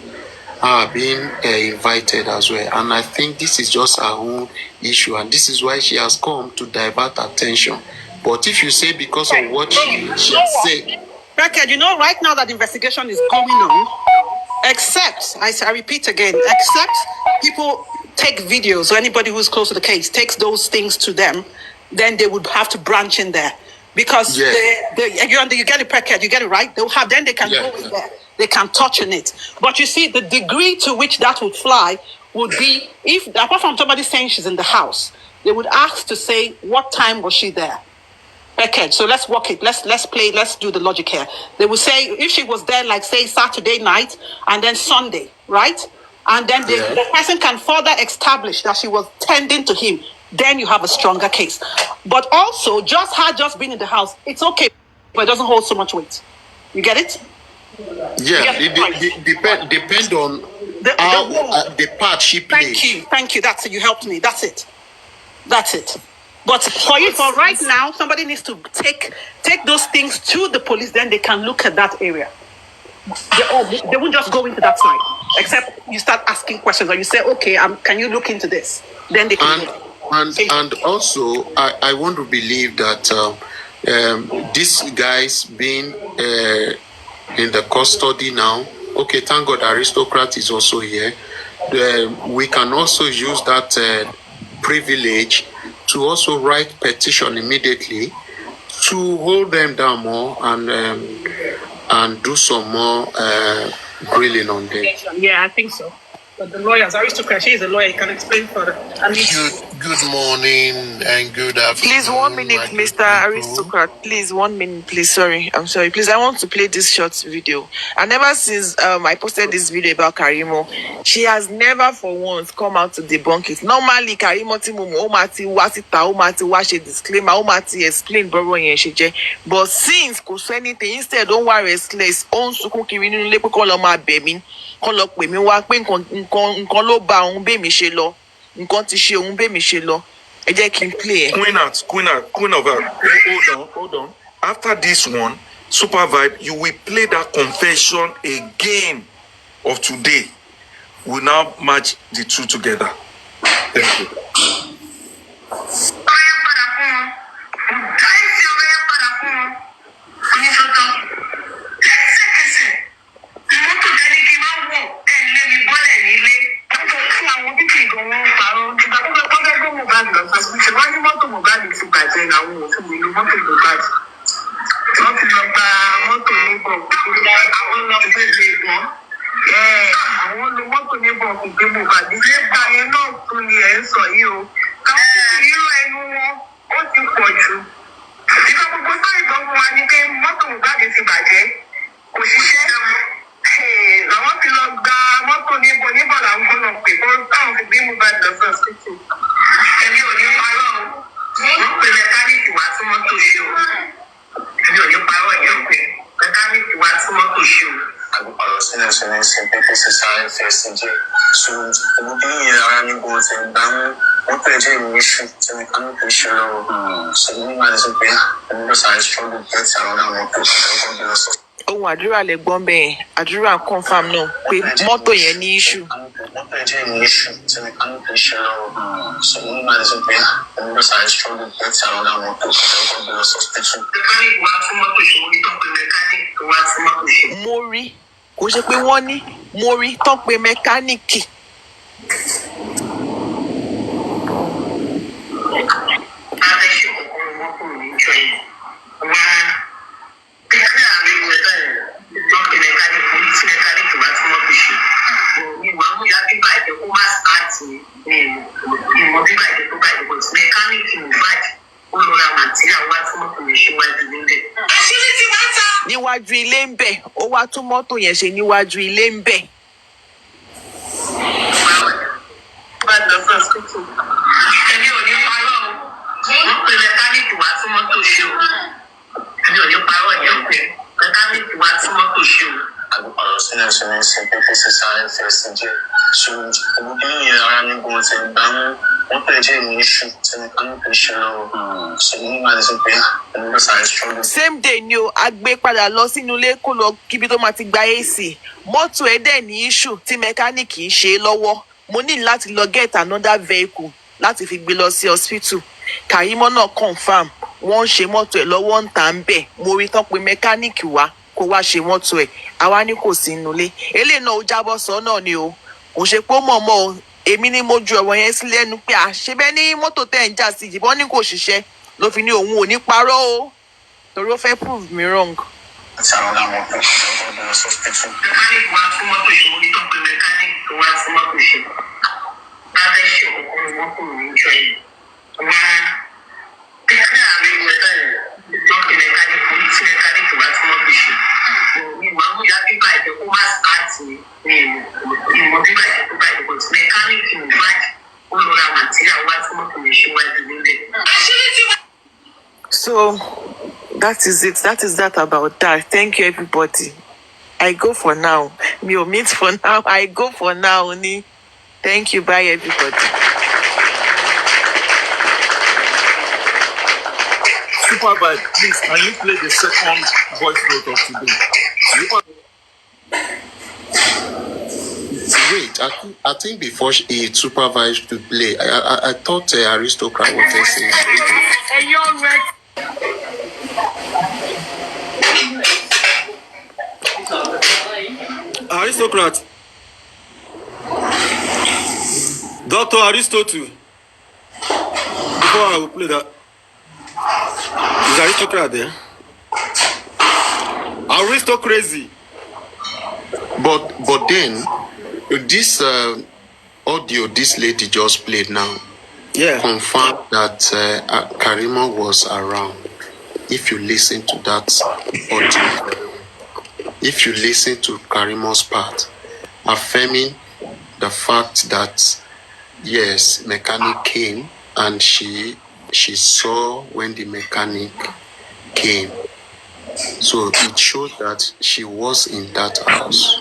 Speaker 7: being invited as well. And I think this is just her own issue. And this is why she has come to divert attention. But if you say because of what she said.
Speaker 6: Beckett, you know, right now that investigation is going on, except, I repeat again, except people take videos, or anybody who's close to the case takes those things to them, then they would have to branch in there. Because you get it, Beckett, you get it right. They'll have, then they can go in there. They can touch on it. But you see, the degree to which that would fly would be if, apart from somebody saying she's in the house, they would ask to say, what time was she there? Beckett, so let's work it. Let's play, let's do the logic here. They would say, if she was there, like say Saturday night and then Sunday, right? And then the person can further establish that she was tending to him. Then you have a stronger case. But also, just her just being in the house, it's okay, but it doesn't hold so much weight. You get it?
Speaker 7: Yeah, it depend on the part she plays.
Speaker 6: Thank you. That's it. You helped me. That's it. But for right now, somebody needs to take those things to the police. Then they can look at that area. they won't just go into that side, except you start asking questions or you say, okay, can you look into this? Then they can go.
Speaker 7: And also, I want to believe that these guys being in the custody now, okay, thank God Aristocrat is also here. We can also use that privilege to also write petition immediately to hold them down more and do some more grilling on them.
Speaker 6: Yeah, I think so. But the lawyers, Aristocrat, she is a lawyer, you can explain further.
Speaker 7: Good morning and good afternoon.
Speaker 5: Please, 1 minute, Mr. Aristocrat. Please, 1 minute, please. Sorry, I'm sorry. Please, I want to play this short video. And ever since I posted this video about Karimo, she has never for once come out to debunk it. Normally, Karimo Timumu, Omati, Wasita, Omati, Washe disclaimer, Omati explain Boro Yensheje. But since kò sọ anything, instead, don't worry, restless, on sukun kiri nínú ilé pé kó lọ máa bẹ̀ mí, kó lọ pè mí wá pé nǹkan ló ba òun bẹ̀ mí ṣe lọ. Nǹkan ti ṣe òun bẹ̀ mí ṣe lọ. I just can play.
Speaker 3: Queen of hold on. After this one, Super Vibe, you will play that confession again of today. We'll now match the two together. Thank you.
Speaker 5: Ohun àdúrà lè gbọ́n bẹ́ẹ̀ àdúrà confam náà pé mọ́tò yẹn ní issue. Mo rí kò ṣe pé wọ́n ní mo rí tán pé mẹkáníìkì. Níwájú ilé ń bẹ̀ ó wá tún mọ́tò yẹn ṣe níwájú ilé ń bẹ̀. Same day ni o a gbé padà lọ sínú ilé kó lọ kíbi tó máa ti gba AC mọ́tò ẹ̀ dẹ̀ ní issue tí mẹkáníìkì ń ṣe lọ́wọ́ mo ní láti lọ get another vehicle láti fi gbé lọ sí hospital Karimo náà confam wọ́n ń ṣe mọ́tò ẹ̀ lọ́wọ́ ń tà ń bẹ̀ mo rí tán pé mẹkáníìkì wá kó wá ṣe mọ́tò ẹ̀ àwa ní kò sí inú ilé eléyìí náà ó jábọ́ sọ náà ni o kò ṣe pé ó mọ̀ọ́mọ̀ o èmi ni mo ju ọ̀rọ̀ yẹn sí lẹ́nu pé àṣebẹ́ ní mọ́tò tẹ̀ ń jà sí ìjìbọn ní kò ṣiṣẹ́ ló fi ní òun ò ní parọ́ o torí ó fẹ́ prove me wrong. So that is it. That is that about that. Thank you, everybody. I go for now. Me or meet for now. I go for now, Oni. Thank you. Bye, everybody.
Speaker 3: Super Vibe, please, can you play the second voice note of today?
Speaker 7: wait, I think before he supervised to play, I thought Aristocrat was saying.
Speaker 1: Aristocrat. Dr. Aristotle. Before I will play that. Is Aristocrat there? Aristocracy.
Speaker 7: But then this audio this lady just played now confirmed that Karima was around. If you listen to that audio, if you listen to Karima's part, affirming the fact that yes, mechanic came and she saw when the mechanic came. So it showed that she was in that house.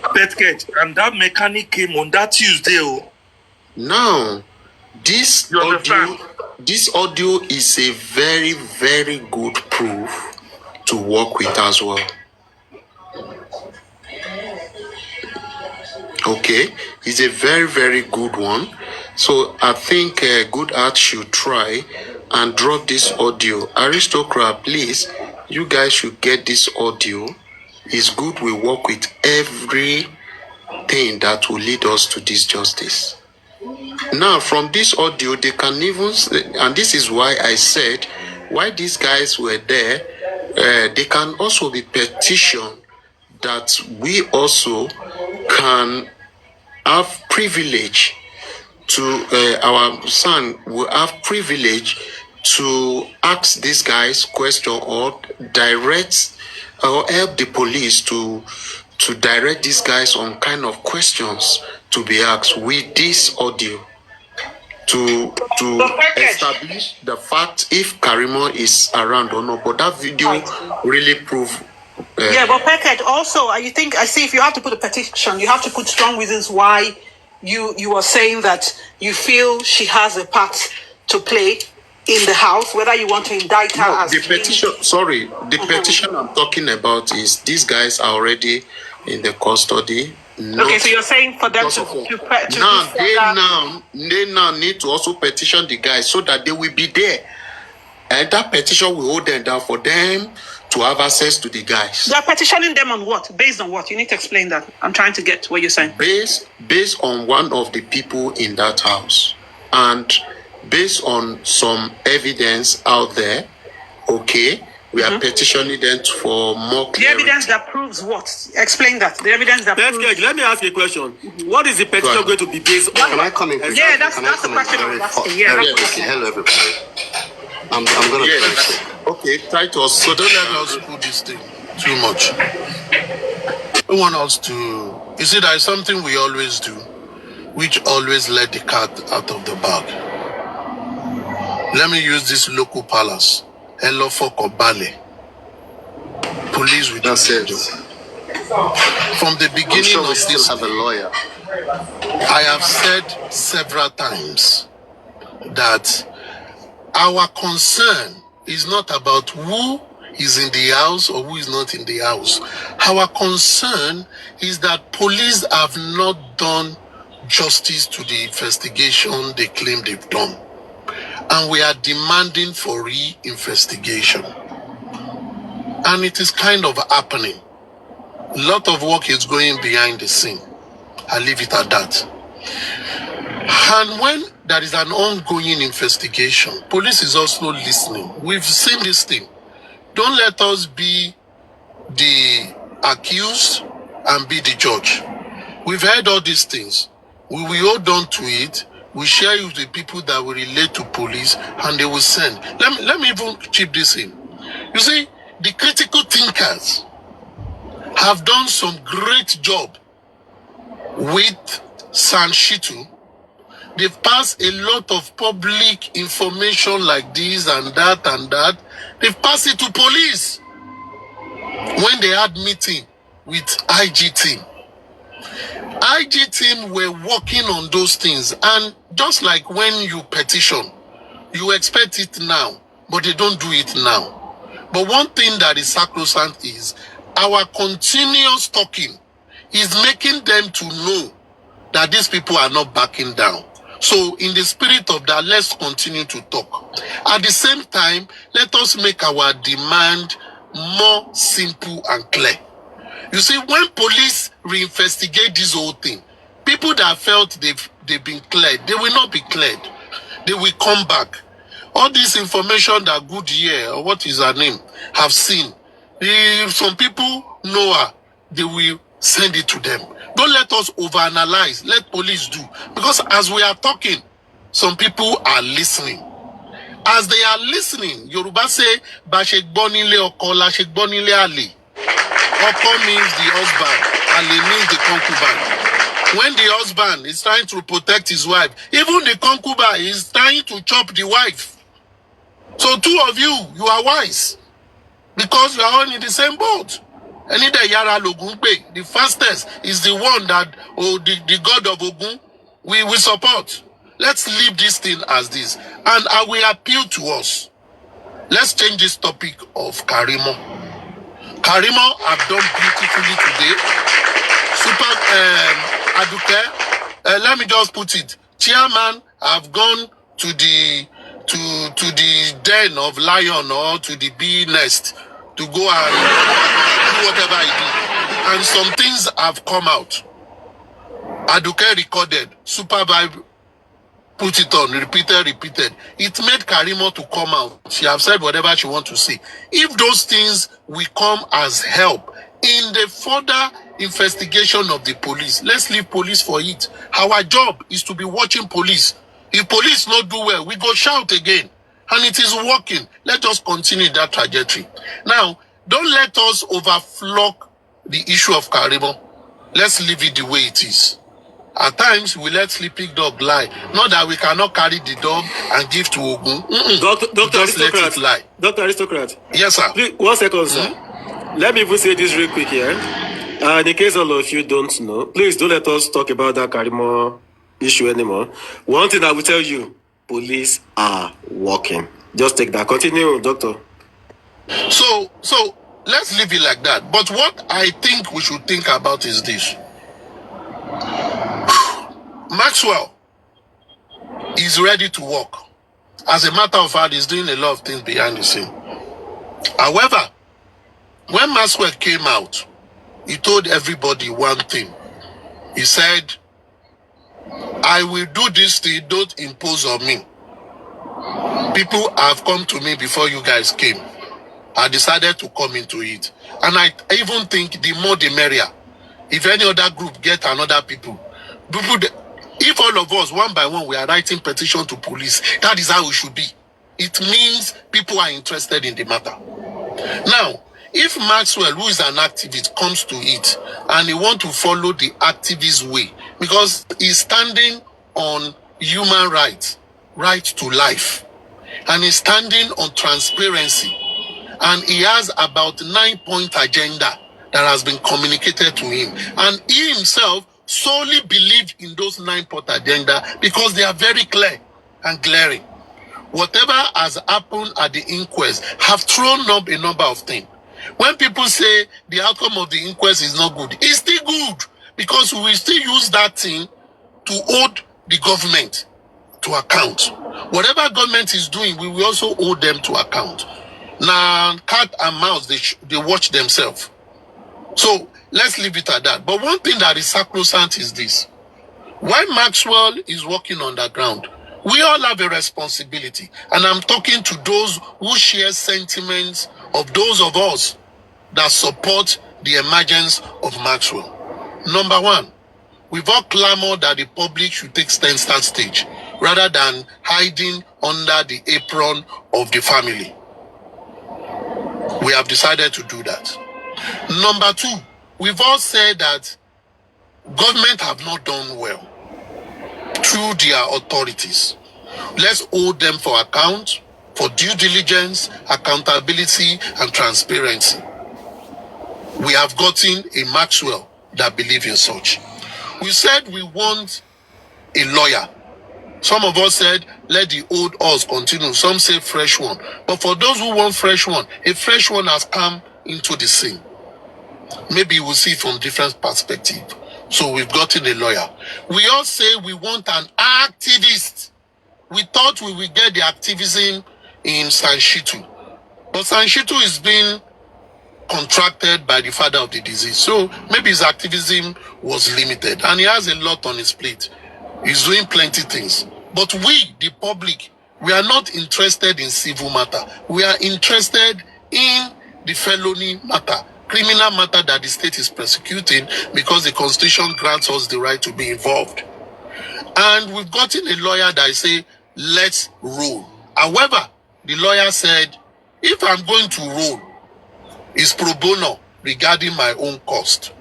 Speaker 3: Petket, and that mechanic came on that Tuesday. Oh.
Speaker 7: Now, this audio is a very, very good proof to work with as well. Okay, it's a very, very good one. So I think Good Art should try and drop this audio. Aristocrat, please, you guys should get this audio. It's good we work with everything that will lead us to this justice. Now, from this audio, they can even, and this is why I said, why these guys were there, they can also be petitioned that we also can have privilege to, our son will have privilege to ask these guys question or direct or help the police to direct these guys on kind of questions to be asked with this audio to establish the fact if Karima is around or not. But that video really proved.
Speaker 6: Yeah, but Peckett, also, I see if you have to put a petition, you have to put strong reasons why you are saying that you feel she has a part to play in the house, whether you want to indict her as
Speaker 7: the petition. Sorry, the petition I'm talking about is these guys are already in the custody.
Speaker 6: Okay, so you're saying for them to
Speaker 7: they now need to also petition the guys so that they will be there, and that petition will hold them down for them to have access to the guys.
Speaker 6: They're petitioning them on what? Based on what? You need to explain that. I'm trying to get what you're saying.
Speaker 7: Based on one of the people in that house, and based on some evidence out there. Okay. We are petitioning them for more clarity.
Speaker 6: The evidence that proves what? Explain that. The evidence that proves...
Speaker 1: Let me ask you a question. What is the petition going to be based on?
Speaker 11: Can I come in?
Speaker 6: Yeah, that's the question I'm asking. Yeah,
Speaker 11: hello, everybody. I'm going to try.
Speaker 7: Okay, try to...
Speaker 12: So don't let us put this thing too much. We want us to... You see, there is something we always do, which always let the cat out of the bag. Let me use this local palace. Hello for Kobale. Police with
Speaker 11: that's it.
Speaker 12: From the beginning of this,
Speaker 11: have a lawyer.
Speaker 12: I have said several times that our concern is not about who is in the house or who is not in the house. Our concern is that police have not done justice to the investigation they claim they've done. And we are demanding for re-investigation. And it is kind of happening. A lot of work is going behind the scene. I leave it at that. And when there is an ongoing investigation, police is also listening. We've seen this thing. Don't let us be the accused and be the judge. We've heard all these things. We will hold on to it. We share it with the people that will relate to police, and they will send. Let me even chip this in. You see, the critical thinkers have done some great job with Sanshitu. They've passed a lot of public information like this and that and that. They've passed it to police when they had meeting with IG team. IG team were working on those things, and just like when you petition, you expect it now, but they don't do it now. But one thing that is sacrosanct is our continuous talking is making them to know that these people are not backing down. So in the spirit of that, let's continue to talk. At the same time, let us make our demand more simple and clear. You see, when police reinvestigate this whole thing, people that felt they've been cleared, they will not be cleared. They will come back. All this information that Goodyear, or what is her name, have seen, if some people know her, they will send it to them. Don't let us overanalyze. Let police do. Because as we are talking, some people are listening. As they are listening, Yoruba say, Bashek bonile okola, shek bonile ali. Oko means the husband, ali means the concubine. When the husband is trying to protect his wife, even the concubine is trying to chop the wife. So two of you are wise. Because you are all in the same boat. And in the Yara Logungbe, the fastest is the one that, the God of Ogun, we support. Let's leave this thing as this. And I will appeal to us. Let's change this topic of Karimo. Karimo have done beautifully today. Super Aduke, let me just put it. Chairman have gone to the den of lion or to the bee nest to go and do whatever he did. And some things have come out. Aduke recorded, Supervibe put it on, repeated. It made Karimo to come out. She have said whatever she wants to say. If those things will come as help in the further investigation of the police, let's leave police for it. Our job is to be watching police. If police not do well, we go shout again. And it is working. Let us continue that trajectory. Now, don't let us overflock the issue of Karimo. Let's leave it the way it is. At times, we let sleeping dog lie. Not that we cannot carry the dog and give to Ogun.
Speaker 1: Dr.
Speaker 12: Just let it lie.
Speaker 1: Dr. Aristocrat.
Speaker 12: Yes, sir.
Speaker 1: Please, 1 second, sir. Let me even say this real quick here. In case all of you don't know, please don't let us talk about that Karimo issue anymore. One thing I will tell you, police are working. Just take that. Continue, doctor.
Speaker 12: So let's leave it like that. But what I think we should think about is this. Maxwell is ready to work. As a matter of fact, he's doing a lot of things behind the scene. However, when Maxwell came out, he told everybody one thing. He said, I will do this thing, don't impose on me. People have come to me before you guys came. I decided to come into it. And I even think the more the merrier. If any other group get another people, if all of us, one by one, we are writing petition to police, that is how it should be. It means people are interested in the matter. Now, if Maxwell, who is an activist, comes to it and he wants to follow the activist way, because he's standing on human rights, right to life, and he's standing on transparency, and he has about 9-point agenda that has been communicated to him, and he himself solely believed in those 9-point agenda because they are very clear and glaring. Whatever has happened at the inquest have thrown up a number of things. When people say the outcome of the inquest is not good, it's still good because we will still use that thing to hold the government to account. Whatever government is doing, we will also hold them to account. Now, cat and mouse, they watch themselves. So let's leave it at that. But one thing that is sacrosanct is this. While Maxwell is working on the ground, we all have a responsibility. And I'm talking to those who share sentiments of those of us that support the emergence of Maxwell. Number one, we've all clamored that the public should take center stage rather than hiding under the apron of the family. We have decided to do that. Number two, we've all said that government have not done well through their authorities. Let's hold them for account, for due diligence, accountability, and transparency. We have gotten a Maxwell that believes in such. We said we want a lawyer. Some of us said, let the old us continue. Some say fresh one. But for those who want fresh one, a fresh one has come into the scene. Maybe we'll see from different perspective. So we've gotten a lawyer. We all say we want an activist. We thought we would get the activism in Sanshitu. But Sanshitu is being contracted by the father of the disease. So maybe his activism was limited. And he has a lot on his plate. He's doing plenty things. But we, the public, we are not interested in civil matter. We are interested in the felony matter, criminal matter that the state is prosecuting because the Constitution grants us the right to be involved. And we've gotten a lawyer that say, let's roll. However, the lawyer said, if I'm going to roll, it's pro bono regarding my own cost.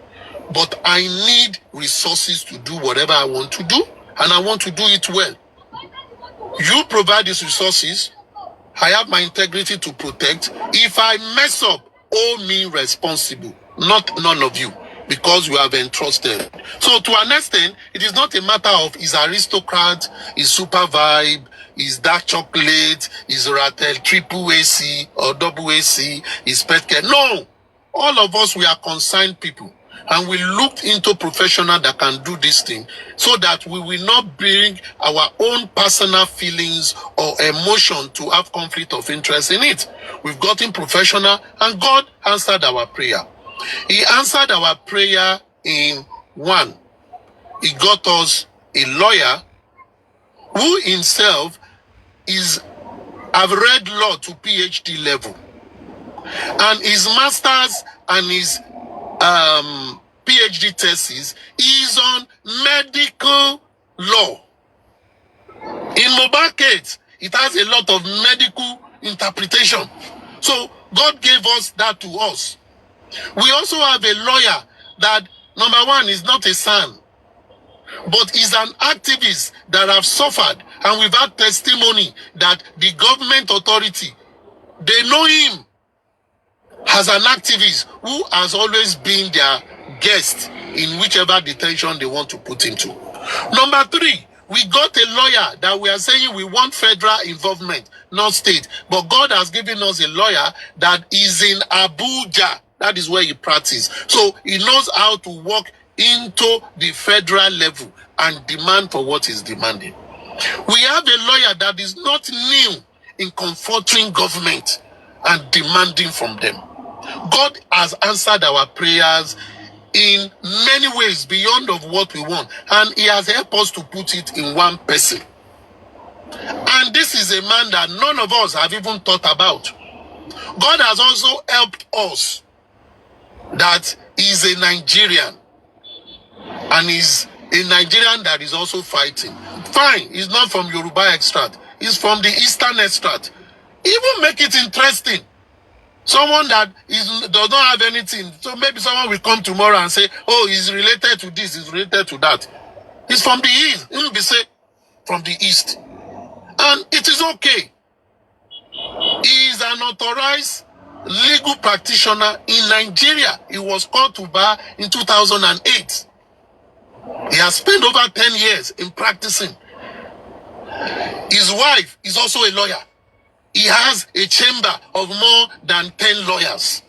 Speaker 12: But I need resources to do whatever I want to do, and I want to do it well. You provide these resources. I have my integrity to protect. If I mess up, hold me responsible, not none of you, because you have entrusted. So to an extent, it is not a matter of is aristocrat, is super vibe, is dark chocolate, is Ratel, triple AC or double AC, is pet care. No, all of us, we are concerned people. And we looked into professionals that can do this thing so that we will not bring our own personal feelings or emotion to have conflict of interest in it. We've gotten professional and God answered our prayer. He answered our prayer in one. He got us a lawyer who himself have read law to PhD level. And his master's and his PhD thesis is on medical law. In Mohbad case, it has a lot of medical interpretation. So God gave us that to us. We also have a lawyer that, number one, is not a son, but is an activist that have suffered. And we've had testimony that the government authority, they know him as an activist who has always been their guest in whichever detention they want to put him to. Number three, we got a lawyer that we are saying we want federal involvement, not state. But God has given us a lawyer that is in Abuja. That is where he practices. So he knows how to walk into the federal level and demand for what is demanding. We have a lawyer that is not new in comforting government and demanding from them. God has answered our prayers in many ways beyond of what we want. And he has helped us to put it in one person. And this is a man that none of us have even thought about. God has also helped us that he's a Nigerian. And he's a Nigerian that is also fighting. Fine, he's not from Yoruba extract. He's from the Eastern extract. Even make it interesting. Someone that does not have anything. So maybe someone will come tomorrow and say, oh, he's related to this, he's related to that. He's from the East. He will be say from the East. And it is okay. He is an authorized legal practitioner in Nigeria. He was called to bar in 2008. He has spent over 10 years in practicing. His wife is also a lawyer. He has a chamber of more than 10 lawyers.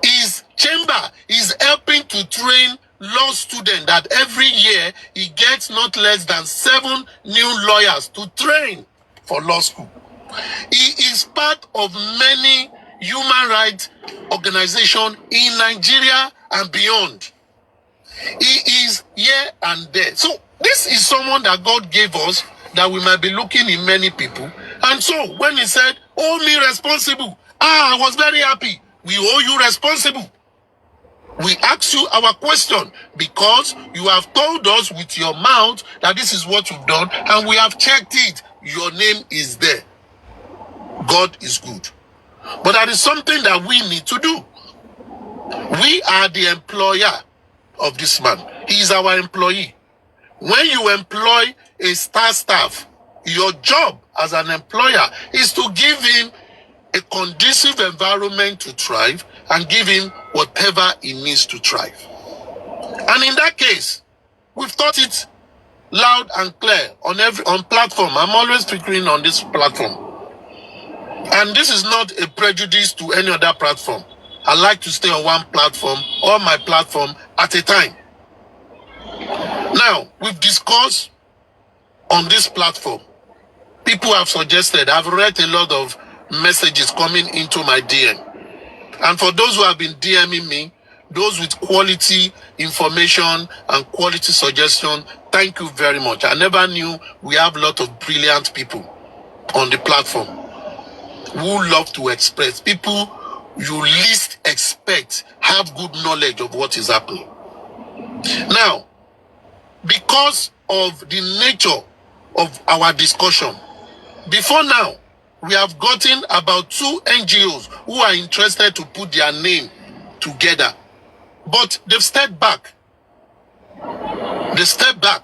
Speaker 12: His chamber is helping to train law students that every year he gets not less than 7 new lawyers to train for law school. He is part of many human rights organizations in Nigeria and beyond. He is here and there. So this is someone that God gave us that we might be looking in many people. And so when he said, hold me responsible, I was very happy. We owe you responsible. We ask you our question because you have told us with your mouth that this is what you've done and we have checked it. Your name is there. God is good. But that is something that we need to do. We are the employer of this man. He is our employee. When you employ a staff, your job as an employer is to give him a conducive environment to thrive and give him whatever he needs to thrive. And in that case, we've thought it loud and clear on platform. I'm always speaking on this platform. And this is not a prejudice to any other platform. I like to stay on one platform or my platform at a time. Now, we've discussed on this platform. People have suggested, I've read a lot of messages coming into my DM. And for those who have been DMing me, those with quality information and quality suggestion, thank you very much. I never knew we have a lot of brilliant people on the platform who love to express. People you least expect have good knowledge of what is happening. Now, because of the nature of our discussion, before now, we have gotten about 2 NGOs who are interested to put their name together. But they've stepped back. They stepped back.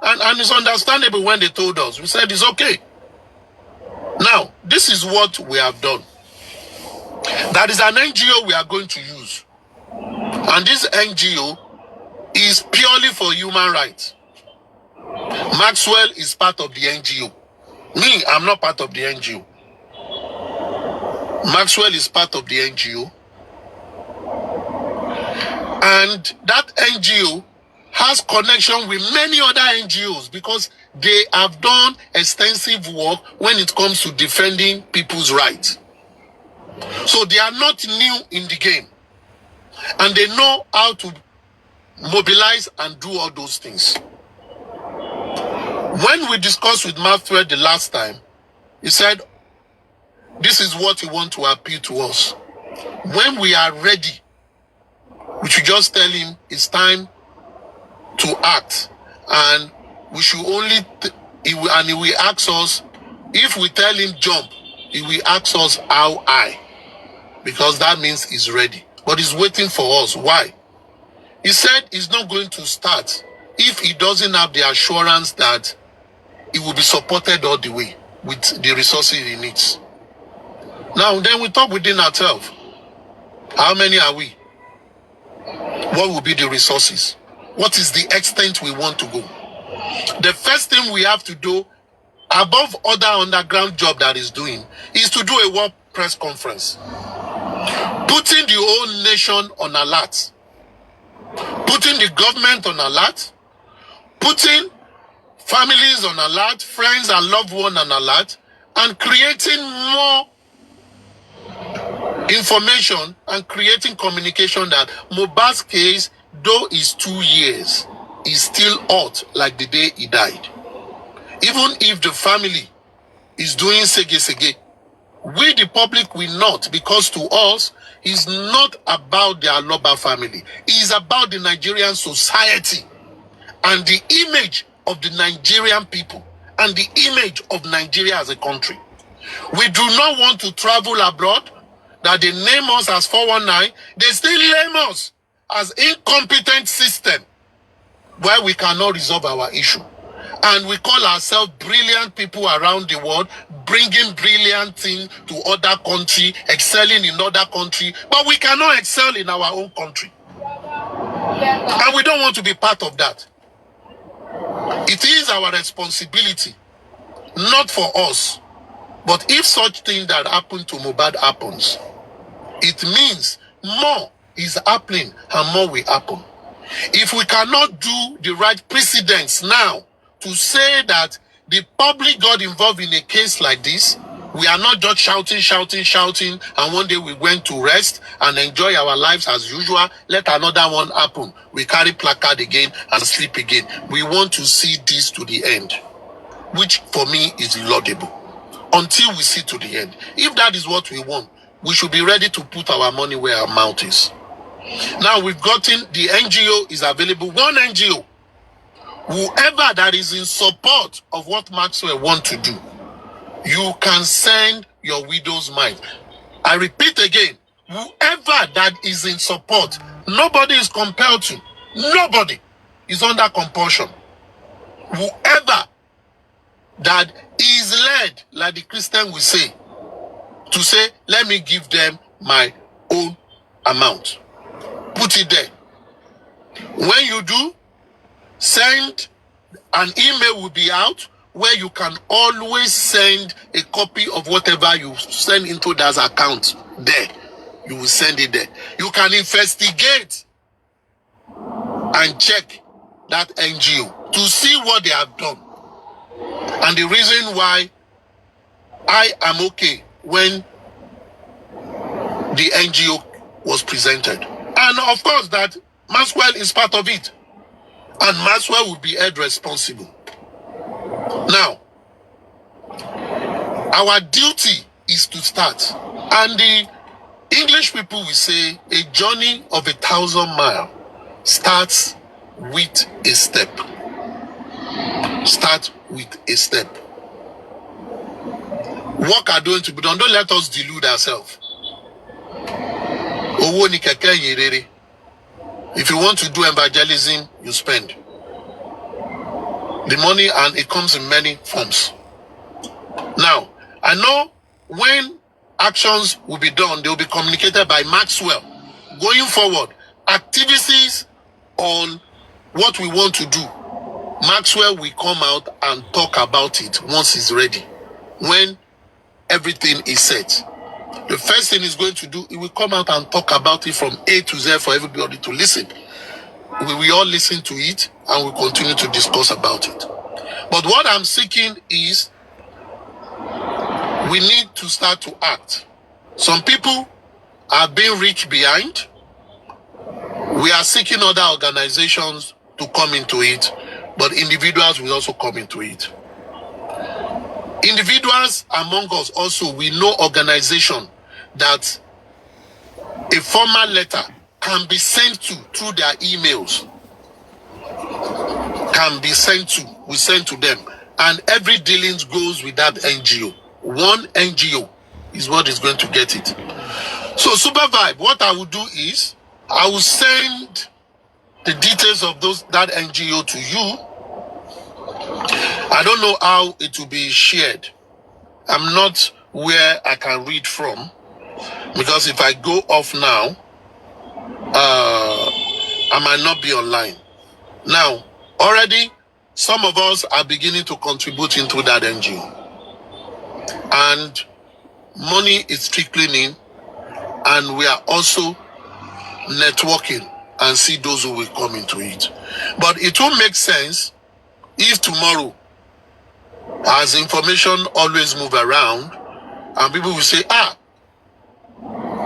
Speaker 12: And it's understandable when they told us. We said it's okay. Now, this is what we have done. That is an NGO we are going to use. And this NGO is purely for human rights. Maxwell is part of the NGO. Me, I'm not part of the NGO. Maxwell is part of the NGO. And that NGO has connection with many other NGOs because they have done extensive work when it comes to defending people's rights. So they are not new in the game. And they know how to mobilize and do all those things. When we discussed with Maxwell the last time, he said, this is what he wants to appeal to us. When we are ready, we should just tell him it's time to act. And we should only, he will ask us, if we tell him jump, he will ask us how high. Because that means he's ready. But he's waiting for us. Why? He said he's not going to start if he doesn't have the assurance that he will be supported all the way with the resources he needs. Now, then we talk within ourselves. How many are we? What will be the resources? What is the extent we want to go? The first thing we have to do, above other underground job that is doing, is to do a world press conference. Putting the whole nation on alert. Putting the government on alert. Putting families on alert, friends and loved ones on alert, and creating more information and creating communication that Mohbad's case, though is 2 years, is still hot like the day he died. Even if the family is doing sege, we the public will not, because to us, it's not about the Aloba family. It's about the Nigerian society and the image of the Nigerian people and the image of Nigeria as a country. We do not want to travel abroad, that they name us as 419, they still name us as incompetent system where we cannot resolve our issue. And we call ourselves brilliant people around the world, bringing brilliant things to other countries, excelling in other countries, but we cannot excel in our own country. And we don't want to be part of that. It is our responsibility, not for us, but if such thing that happened to Mohbad happens, it means more is happening and more will happen. If we cannot do the right precedents now to say that the public got involved in a case like this, we are not just shouting, and one day we went to rest and enjoy our lives as usual, let another one happen. We carry placard again and sleep again. We want to see this to the end, which for me is laudable. Until we see to the end. If that is what we want, we should be ready to put our money where our mouth is. Now we've gotten, the NGO is available. One NGO, whoever that is in support of what Maxwell wants to do, you can send your widow's mite. I repeat again, whoever that is in support, nobody is compelled to. Nobody is under compulsion. Whoever that is led, like the Christian will say, to say, let me give them my own amount. Put it there. When you do, send, an email will be out where you can always send a copy of whatever you send into that account there. you will send it there. You can investigate and check that NGO to see what they have done. And the reason why I am okay when the NGO was presented. And of course that Maxwell is part of it. And Maxwell will be held responsible. Now, our duty is to start. And the English people will say a journey of 1,000 miles starts with a step. Start with a step. Work are going to be done. Don't let us delude ourselves. If you want to do evangelism, you spend the money, and it comes in many forms. Now, I know when actions will be done, they will be communicated by Maxwell. Going forward, activities on what we want to do, Maxwell will come out and talk about it once he's ready. When everything is set, the first thing he's going to do, he will come out and talk about it from A to Z for everybody to listen. We will all listen to it and we'll continue to discuss about it. But what I'm seeking is we need to start to act. Some people are being reached behind. We are seeking other organizations to come into it, but individuals will also come into it. Individuals among us also, we know organization that a formal letter can be sent to through their emails. Can be sent to, we send to them. And every dealings goes with that NGO. One NGO is what is going to get it. So Super Vibe, what I will do is, I will send the details of that NGO to you. I don't know how it will be shared. I'm not where I can read from, because if I go off now, I might not be online. Now, already, some of us are beginning to contribute into that NGO. And money is trickling in, and we are also networking and see those who will come into it. But it will make sense if tomorrow, as information always move around, and people will say,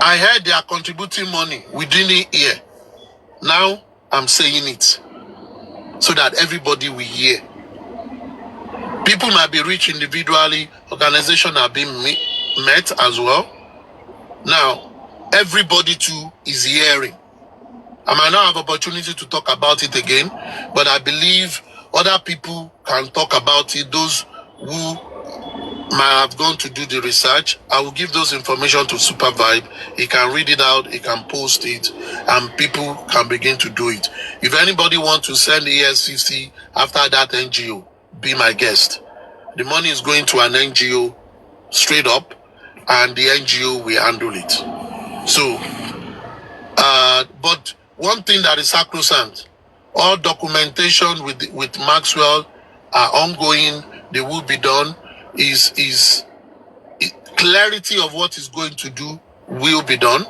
Speaker 12: I heard they are contributing money within a year. Now I'm saying it so that everybody will hear. People might be rich individually, organizations are being met as well. Now, everybody too is hearing. I might not have opportunity to talk about it again, but I believe other people can talk about it. Those who might have gone to do the research, I will give those information to Super Vibe. He can read it out, he can post it, and people can begin to do it. If anybody wants to send ES50 after that NGO, be my guest. The money is going to an NGO straight up, and the NGO will handle it. So, but one thing that is sacrosanct, all documentation with Maxwell are ongoing, they will be done, is clarity of what he's going to do will be done.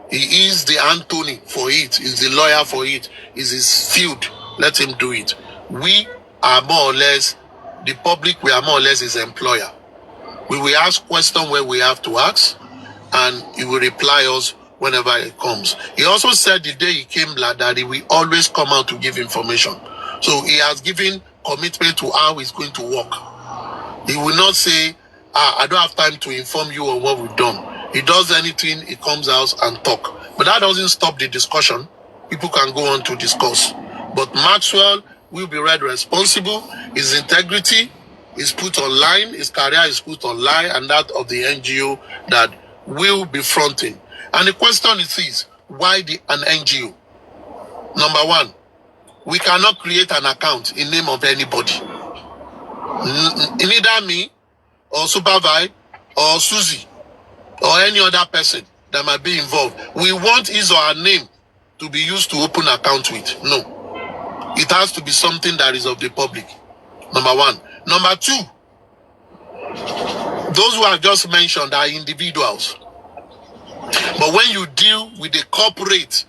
Speaker 12: He is the Anthony for it, is the lawyer for it, is his field. Let him do it. We are more or less, the public, we are more or less his employer. We will ask questions where we have to ask, and he will reply us whenever it comes. He also said the day he came that he will always come out to give information. So he has given commitment to how he's going to work. He will not say, I don't have time to inform you on what we've done. He does anything, he comes out and talk. But that doesn't stop the discussion. People can go on to discuss. But Maxwell will be held responsible. His integrity is put online, his career is put online, and that of the NGO that will be fronting. And the question is why an NGO? Number one, we cannot create an account in name of anybody. Neither me, or Super Vibe, or Susie, or any other person that might be involved. We want his or her name to be used to open account with. No. It has to be something that is of the public. Number one. Number two, those who I've just mentioned are individuals. But when you deal with a corporate,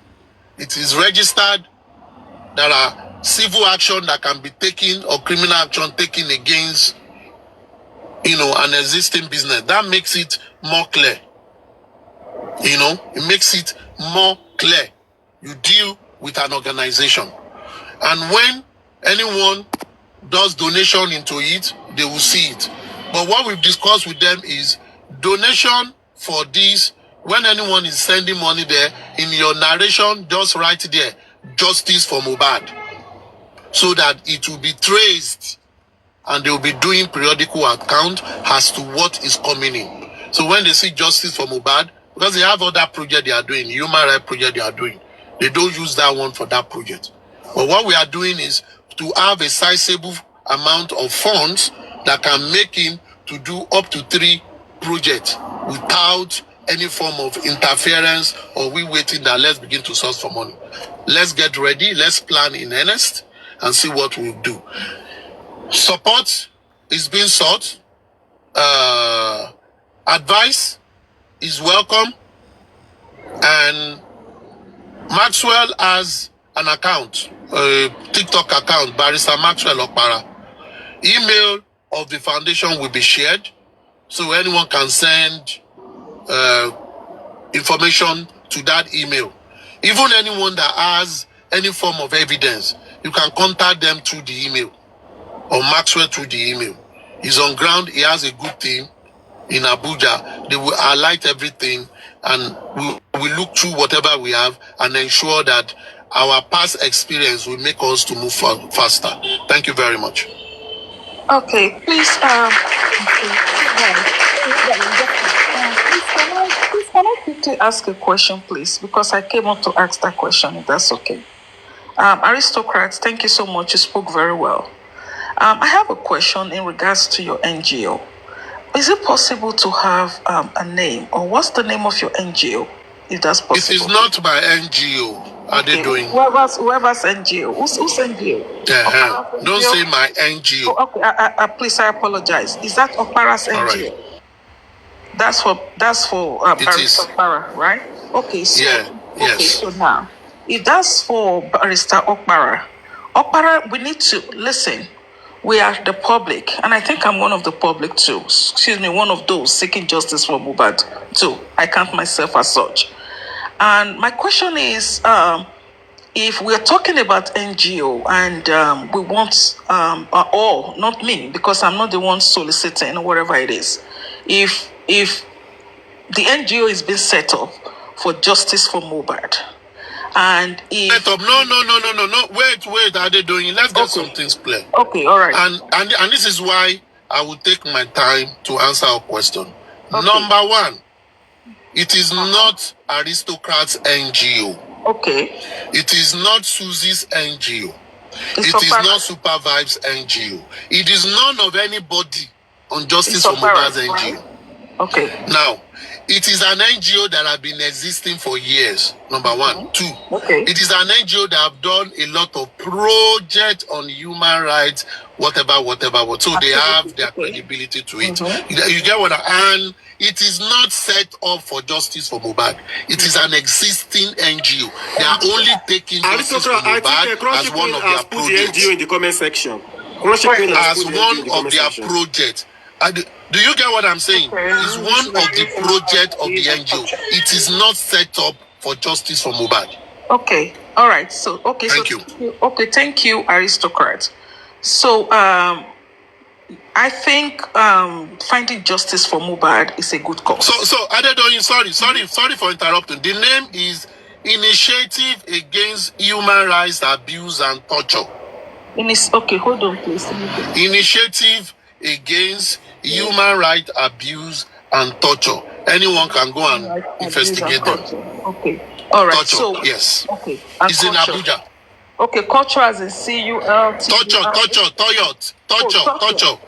Speaker 12: it is registered. There are civil action that can be taken or criminal action taken against, an existing business. That makes it more clear. It makes it more clear. You deal with an organization. And when anyone does donation into it, they will see it. But what we've discussed with them is donation for this. When anyone is sending money there, in your narration, just write there, justice for Mohbad, so that it will be traced and they will be doing periodical account as to what is coming in. So when they see justice for Mohbad, because they have other project they are doing, human rights project they are doing, they don't use that one for that project. But what we are doing is to have a sizable amount of funds that can make him to do up to 3 projects without any form of interference or we waiting that let's begin to source for money. Let's get ready, let's plan in earnest and see what we'll do. Support is being sought. Advice is welcome. And Maxwell has an account, a TikTok account, Barrister Maxwell Okpara. Email of the foundation will be shared, so anyone can send information to that email. Even anyone that has any form of evidence, you can contact them through the email or Maxwell through the email. He's on ground, he has a good team in Abuja. They will highlight everything and we look through whatever we have and ensure that our past experience will make us to move faster. Thank you very much.
Speaker 6: Okay, please, please can I quickly ask a question, please? Because I came up to ask that question, if that's okay. Aristocrats, thank you so much. You spoke very well. I have a question in regards to your NGO. Is it possible to have a name, or what's the name of your NGO, if that's possible?
Speaker 12: It is not my NGO. Are they doing?
Speaker 6: Whoever's NGO. Who's NGO?
Speaker 12: Don't say my NGO.
Speaker 6: Oh, okay, please, I apologize. Is that Okpara's NGO?
Speaker 12: Right.
Speaker 6: That's for Barrister Okpara, right? Okay, so
Speaker 12: yes.
Speaker 6: So now, if that's for Barrister Okpara, we need to listen. We are the public, and I think I'm one of the public too. One of those seeking justice for Mohbad too. I count myself as such. And my question is, if we're talking about NGO and we want, not me, because I'm not the one soliciting or whatever it is, if the NGO is being set up for justice for Mohbad, and if
Speaker 12: no. Wait, are they doing? Let's get some things clear.
Speaker 6: Okay, all right.
Speaker 12: And this is why I will take my time to answer our question. Okay. Number one, it is not Aristocrats NGO.
Speaker 6: Okay.
Speaker 12: It is not Susie's NGO. It is not Super Vibes NGO. It is none of anybody on Justice for Mohbad's NGO. Right?
Speaker 6: Okay.
Speaker 12: Now, it is an NGO that has been existing for years, number one. Two, it is an NGO that have done a lot of projects on human rights, whatever. So they have their credibility to it. You get what and it is not set up for justice for Mohbad. It is an existing NGO. They are only taking justice for Mohbad as one of their projects.
Speaker 1: NGO in the comment section.
Speaker 12: As one of their projects. Do you get what I'm saying? It's one of the projects of the NGO. It is not set up for justice for Mohbad.
Speaker 6: Okay. All right. So, okay.
Speaker 12: Thank you.
Speaker 6: Okay. Thank you, Aristocrat. So, I think finding justice for Mohbad is a good cause.
Speaker 12: So Adedoyin, sorry for interrupting. The name is Initiative Against Human Rights Abuse and Torture.
Speaker 6: Okay, hold on, please.
Speaker 12: Initiative Against Human Rights Abuse and Torture. Anyone can go and investigate them.
Speaker 6: Okay. All right.
Speaker 12: Torture,
Speaker 6: so
Speaker 12: yes.
Speaker 6: Okay.
Speaker 12: It's in Abuja.
Speaker 6: Okay, culture as in CUL.
Speaker 12: Torture. TORTURE.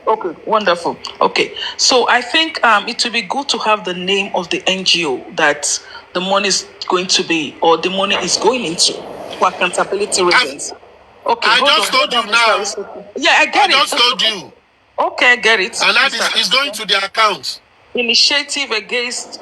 Speaker 6: Okay, wonderful. Okay, so I think it would be good to have the name of the NGO that the money is going to be, or the money is going into, for accountability reasons. Okay,
Speaker 12: I just told you now.
Speaker 6: Yeah, I get it.
Speaker 12: I just told you.
Speaker 6: Okay, I get it.
Speaker 12: And that is going to their accounts.
Speaker 6: initiative against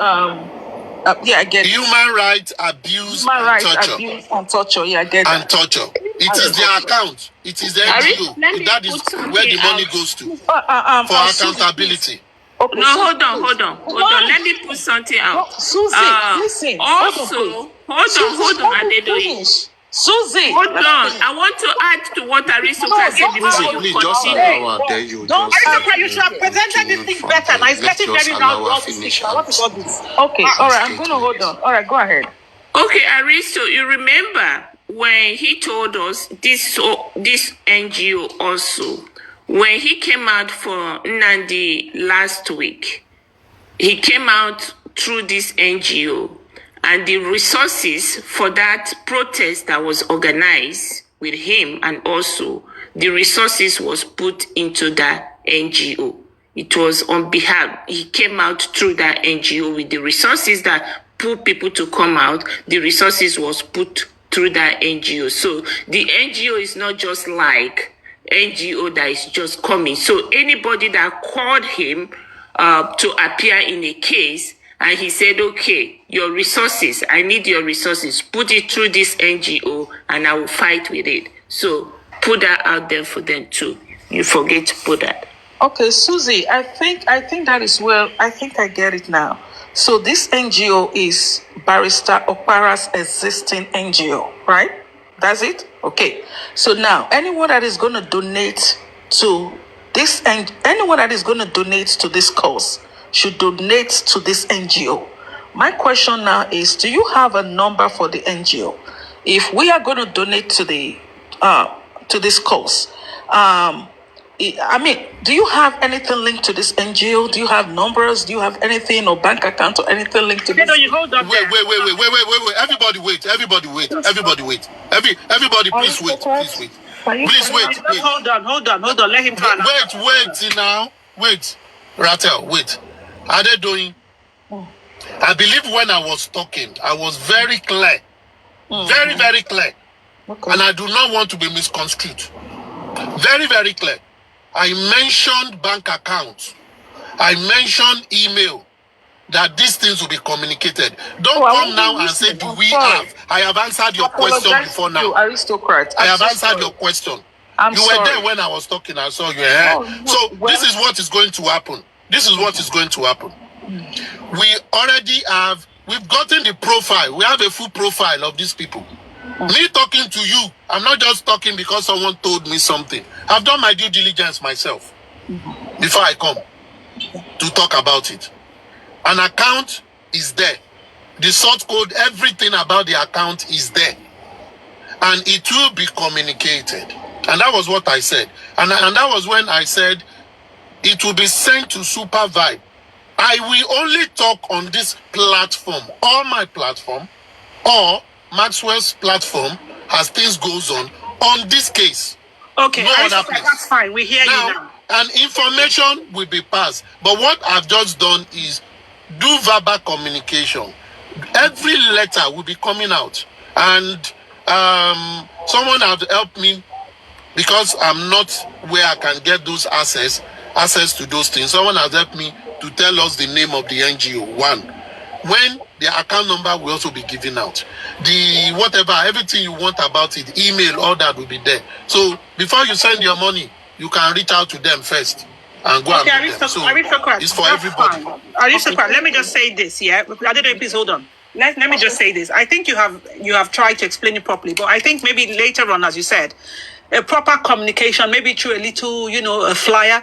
Speaker 6: I get
Speaker 12: human rights abuse
Speaker 6: human
Speaker 12: and
Speaker 6: rights
Speaker 12: torture.
Speaker 6: abuse and torture. Yeah, I get
Speaker 12: And
Speaker 6: that.
Speaker 12: torture. It is their account. It is their NGO.
Speaker 10: Let me
Speaker 12: That is
Speaker 10: put something
Speaker 12: where the money
Speaker 10: out.
Speaker 12: goes to
Speaker 6: For
Speaker 12: for accountability.
Speaker 6: Okay,
Speaker 9: No,
Speaker 6: Susie,
Speaker 9: hold on,
Speaker 6: please.
Speaker 9: hold on, hold on. Let me put something out.
Speaker 6: Susie, listen.
Speaker 9: Also, hold on, Adedoyi.
Speaker 6: Susie,
Speaker 9: Hold on. I want to add to what Arisuka said before
Speaker 7: Susie,
Speaker 9: you
Speaker 7: please just
Speaker 9: continue.
Speaker 7: allow her. Then you
Speaker 6: don't
Speaker 7: just
Speaker 6: Arisuka,
Speaker 2: You should have presented this thing better. Now it's
Speaker 7: let's
Speaker 2: getting
Speaker 7: just
Speaker 2: very
Speaker 7: allow
Speaker 2: now.
Speaker 7: her
Speaker 2: All this
Speaker 7: finish
Speaker 2: thing. What is all
Speaker 7: out.
Speaker 2: this?
Speaker 6: Okay, all right, I'm going to hold on. All right, go ahead.
Speaker 9: Okay, Aristo, you remember when he told us this NGO also, when he came out for Nandi last week, he came out through this NGO, and the resources for that protest that was organized with him, and also the resources was put into that NGO. It was on behalf, he came out through that NGO with the resources that put people to come out. The resources was put through that NGO. So the NGO is not just like NGO that is just coming. So anybody that called him to appear in a case, and he said, okay, your resources, I need your resources, put it through this NGO and I will fight with it. So put that out there for them too. You forget to put that.
Speaker 6: Okay, Susie, I think that is well. I think I get it now. So this NGO is Barrister Okpara's existing NGO, right? That's it? Okay. So now, anyone that is going to donate to this, and anyone that is going to donate to this cause should donate to this NGO. My question now is, do you have a number for the NGO? If we are going to donate to this cause, I mean, do you have anything linked to this NGO? Do you have numbers? Do you have anything or bank account or anything linked to this?
Speaker 2: You hold on.
Speaker 12: Wait. Everybody wait. Everybody, please wait. Please wait.
Speaker 2: Hold on. Let him talk.
Speaker 12: Wait now. Wait. Rattel, wait. Are they doing? I believe when I was talking, I was very clear. Very, very clear.
Speaker 6: Okay.
Speaker 12: And I do not want to be misconstrued. Very, very clear. I mentioned bank accounts. I mentioned email. That these things will be communicated. Don't come now and say, do we have? I have answered your question before now.
Speaker 6: You aristocrat.
Speaker 12: I have answered your question. You were there when I was talking. I saw you. So this is what is going to happen. We already have, we've gotten the profile. We have a full profile of these people. Me talking to you, I'm not just talking because someone told me something. I've done my due diligence myself before I come to talk about it. An account is there. The source code, everything about the account is there. And it will be communicated. And that was what I said. And that was when I said it will be sent to Supervibe. I will only talk on this platform, or my platform, or Maxwell's platform, as things goes on this case.
Speaker 2: Okay,
Speaker 12: no other place.
Speaker 2: That's fine. We hear you now.
Speaker 12: And information will be passed. But what I've just done is do verbal communication. Every letter will be coming out. And someone has helped me because I'm not where I can get those access to those things. Someone has helped me to tell us the name of the NGO. One, when the account number will also be given out. The whatever, everything you want about it, email, all that will be there. So before you send your money, you can reach out to them first. And go and meet them. So it's for everybody.
Speaker 2: Aristocrat, let me just say this, yeah? I don't know, please hold on. Let me just say this. I think you have tried to explain it properly, but I think maybe later on, as you said, a proper communication, maybe through a little, a flyer.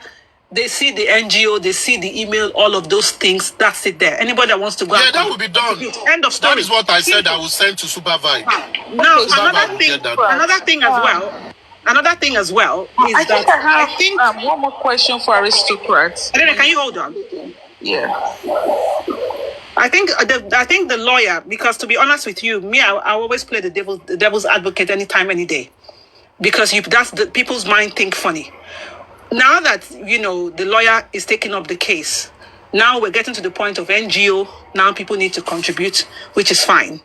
Speaker 2: They see the NGO, they see the email, all of those things. That's it there. Anybody that wants to go.
Speaker 12: Yeah, that will be done.
Speaker 2: End of story.
Speaker 12: That is what I said I will send to Supervibe.
Speaker 2: Now, another thing as well is
Speaker 6: I think one more question for aristocrats.
Speaker 2: Can you hold on?
Speaker 6: Yeah.
Speaker 2: I think the lawyer, because to be honest with you, me, I always play the devil's advocate anytime, any day, because that's the people's mind think funny. Now that the lawyer is taking up the case, now we're getting to the point of NGO. Now people need to contribute, which is fine.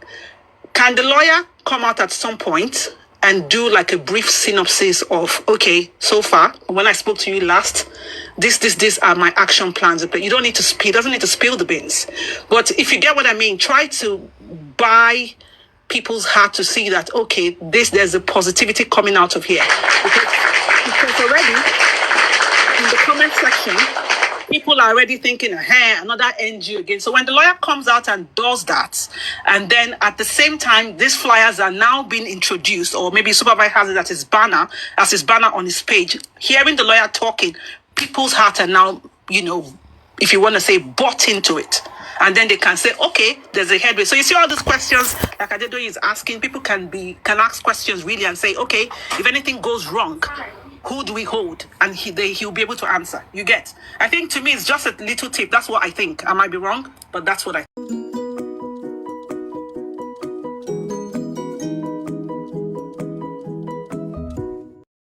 Speaker 2: Can the lawyer come out at some point
Speaker 6: and do like a brief synopsis of, okay, so far, when I spoke to you last, these are my action plans. But you don't need to spill, doesn't need to spill the beans. But if you get what I mean, try to buy people's heart to see that, okay, there's a positivity coming out of here. Because already in the comment section, people are already thinking, hey, another NGO again. So when the lawyer comes out and does that, and then at the same time, these flyers are now being introduced, or maybe supervisor has it as his banner on his page, hearing the lawyer talking, people's hearts are now, if you want to say, bought into it. And then they can say, okay, there's a headway. So you see all these questions like Adedoyi is asking, people can ask questions really and say, okay, if anything goes wrong, who do we hold? And he'll be able to answer. You get? I think to me, it's just a little tip. That's what I think. I might be wrong, but that's what I think.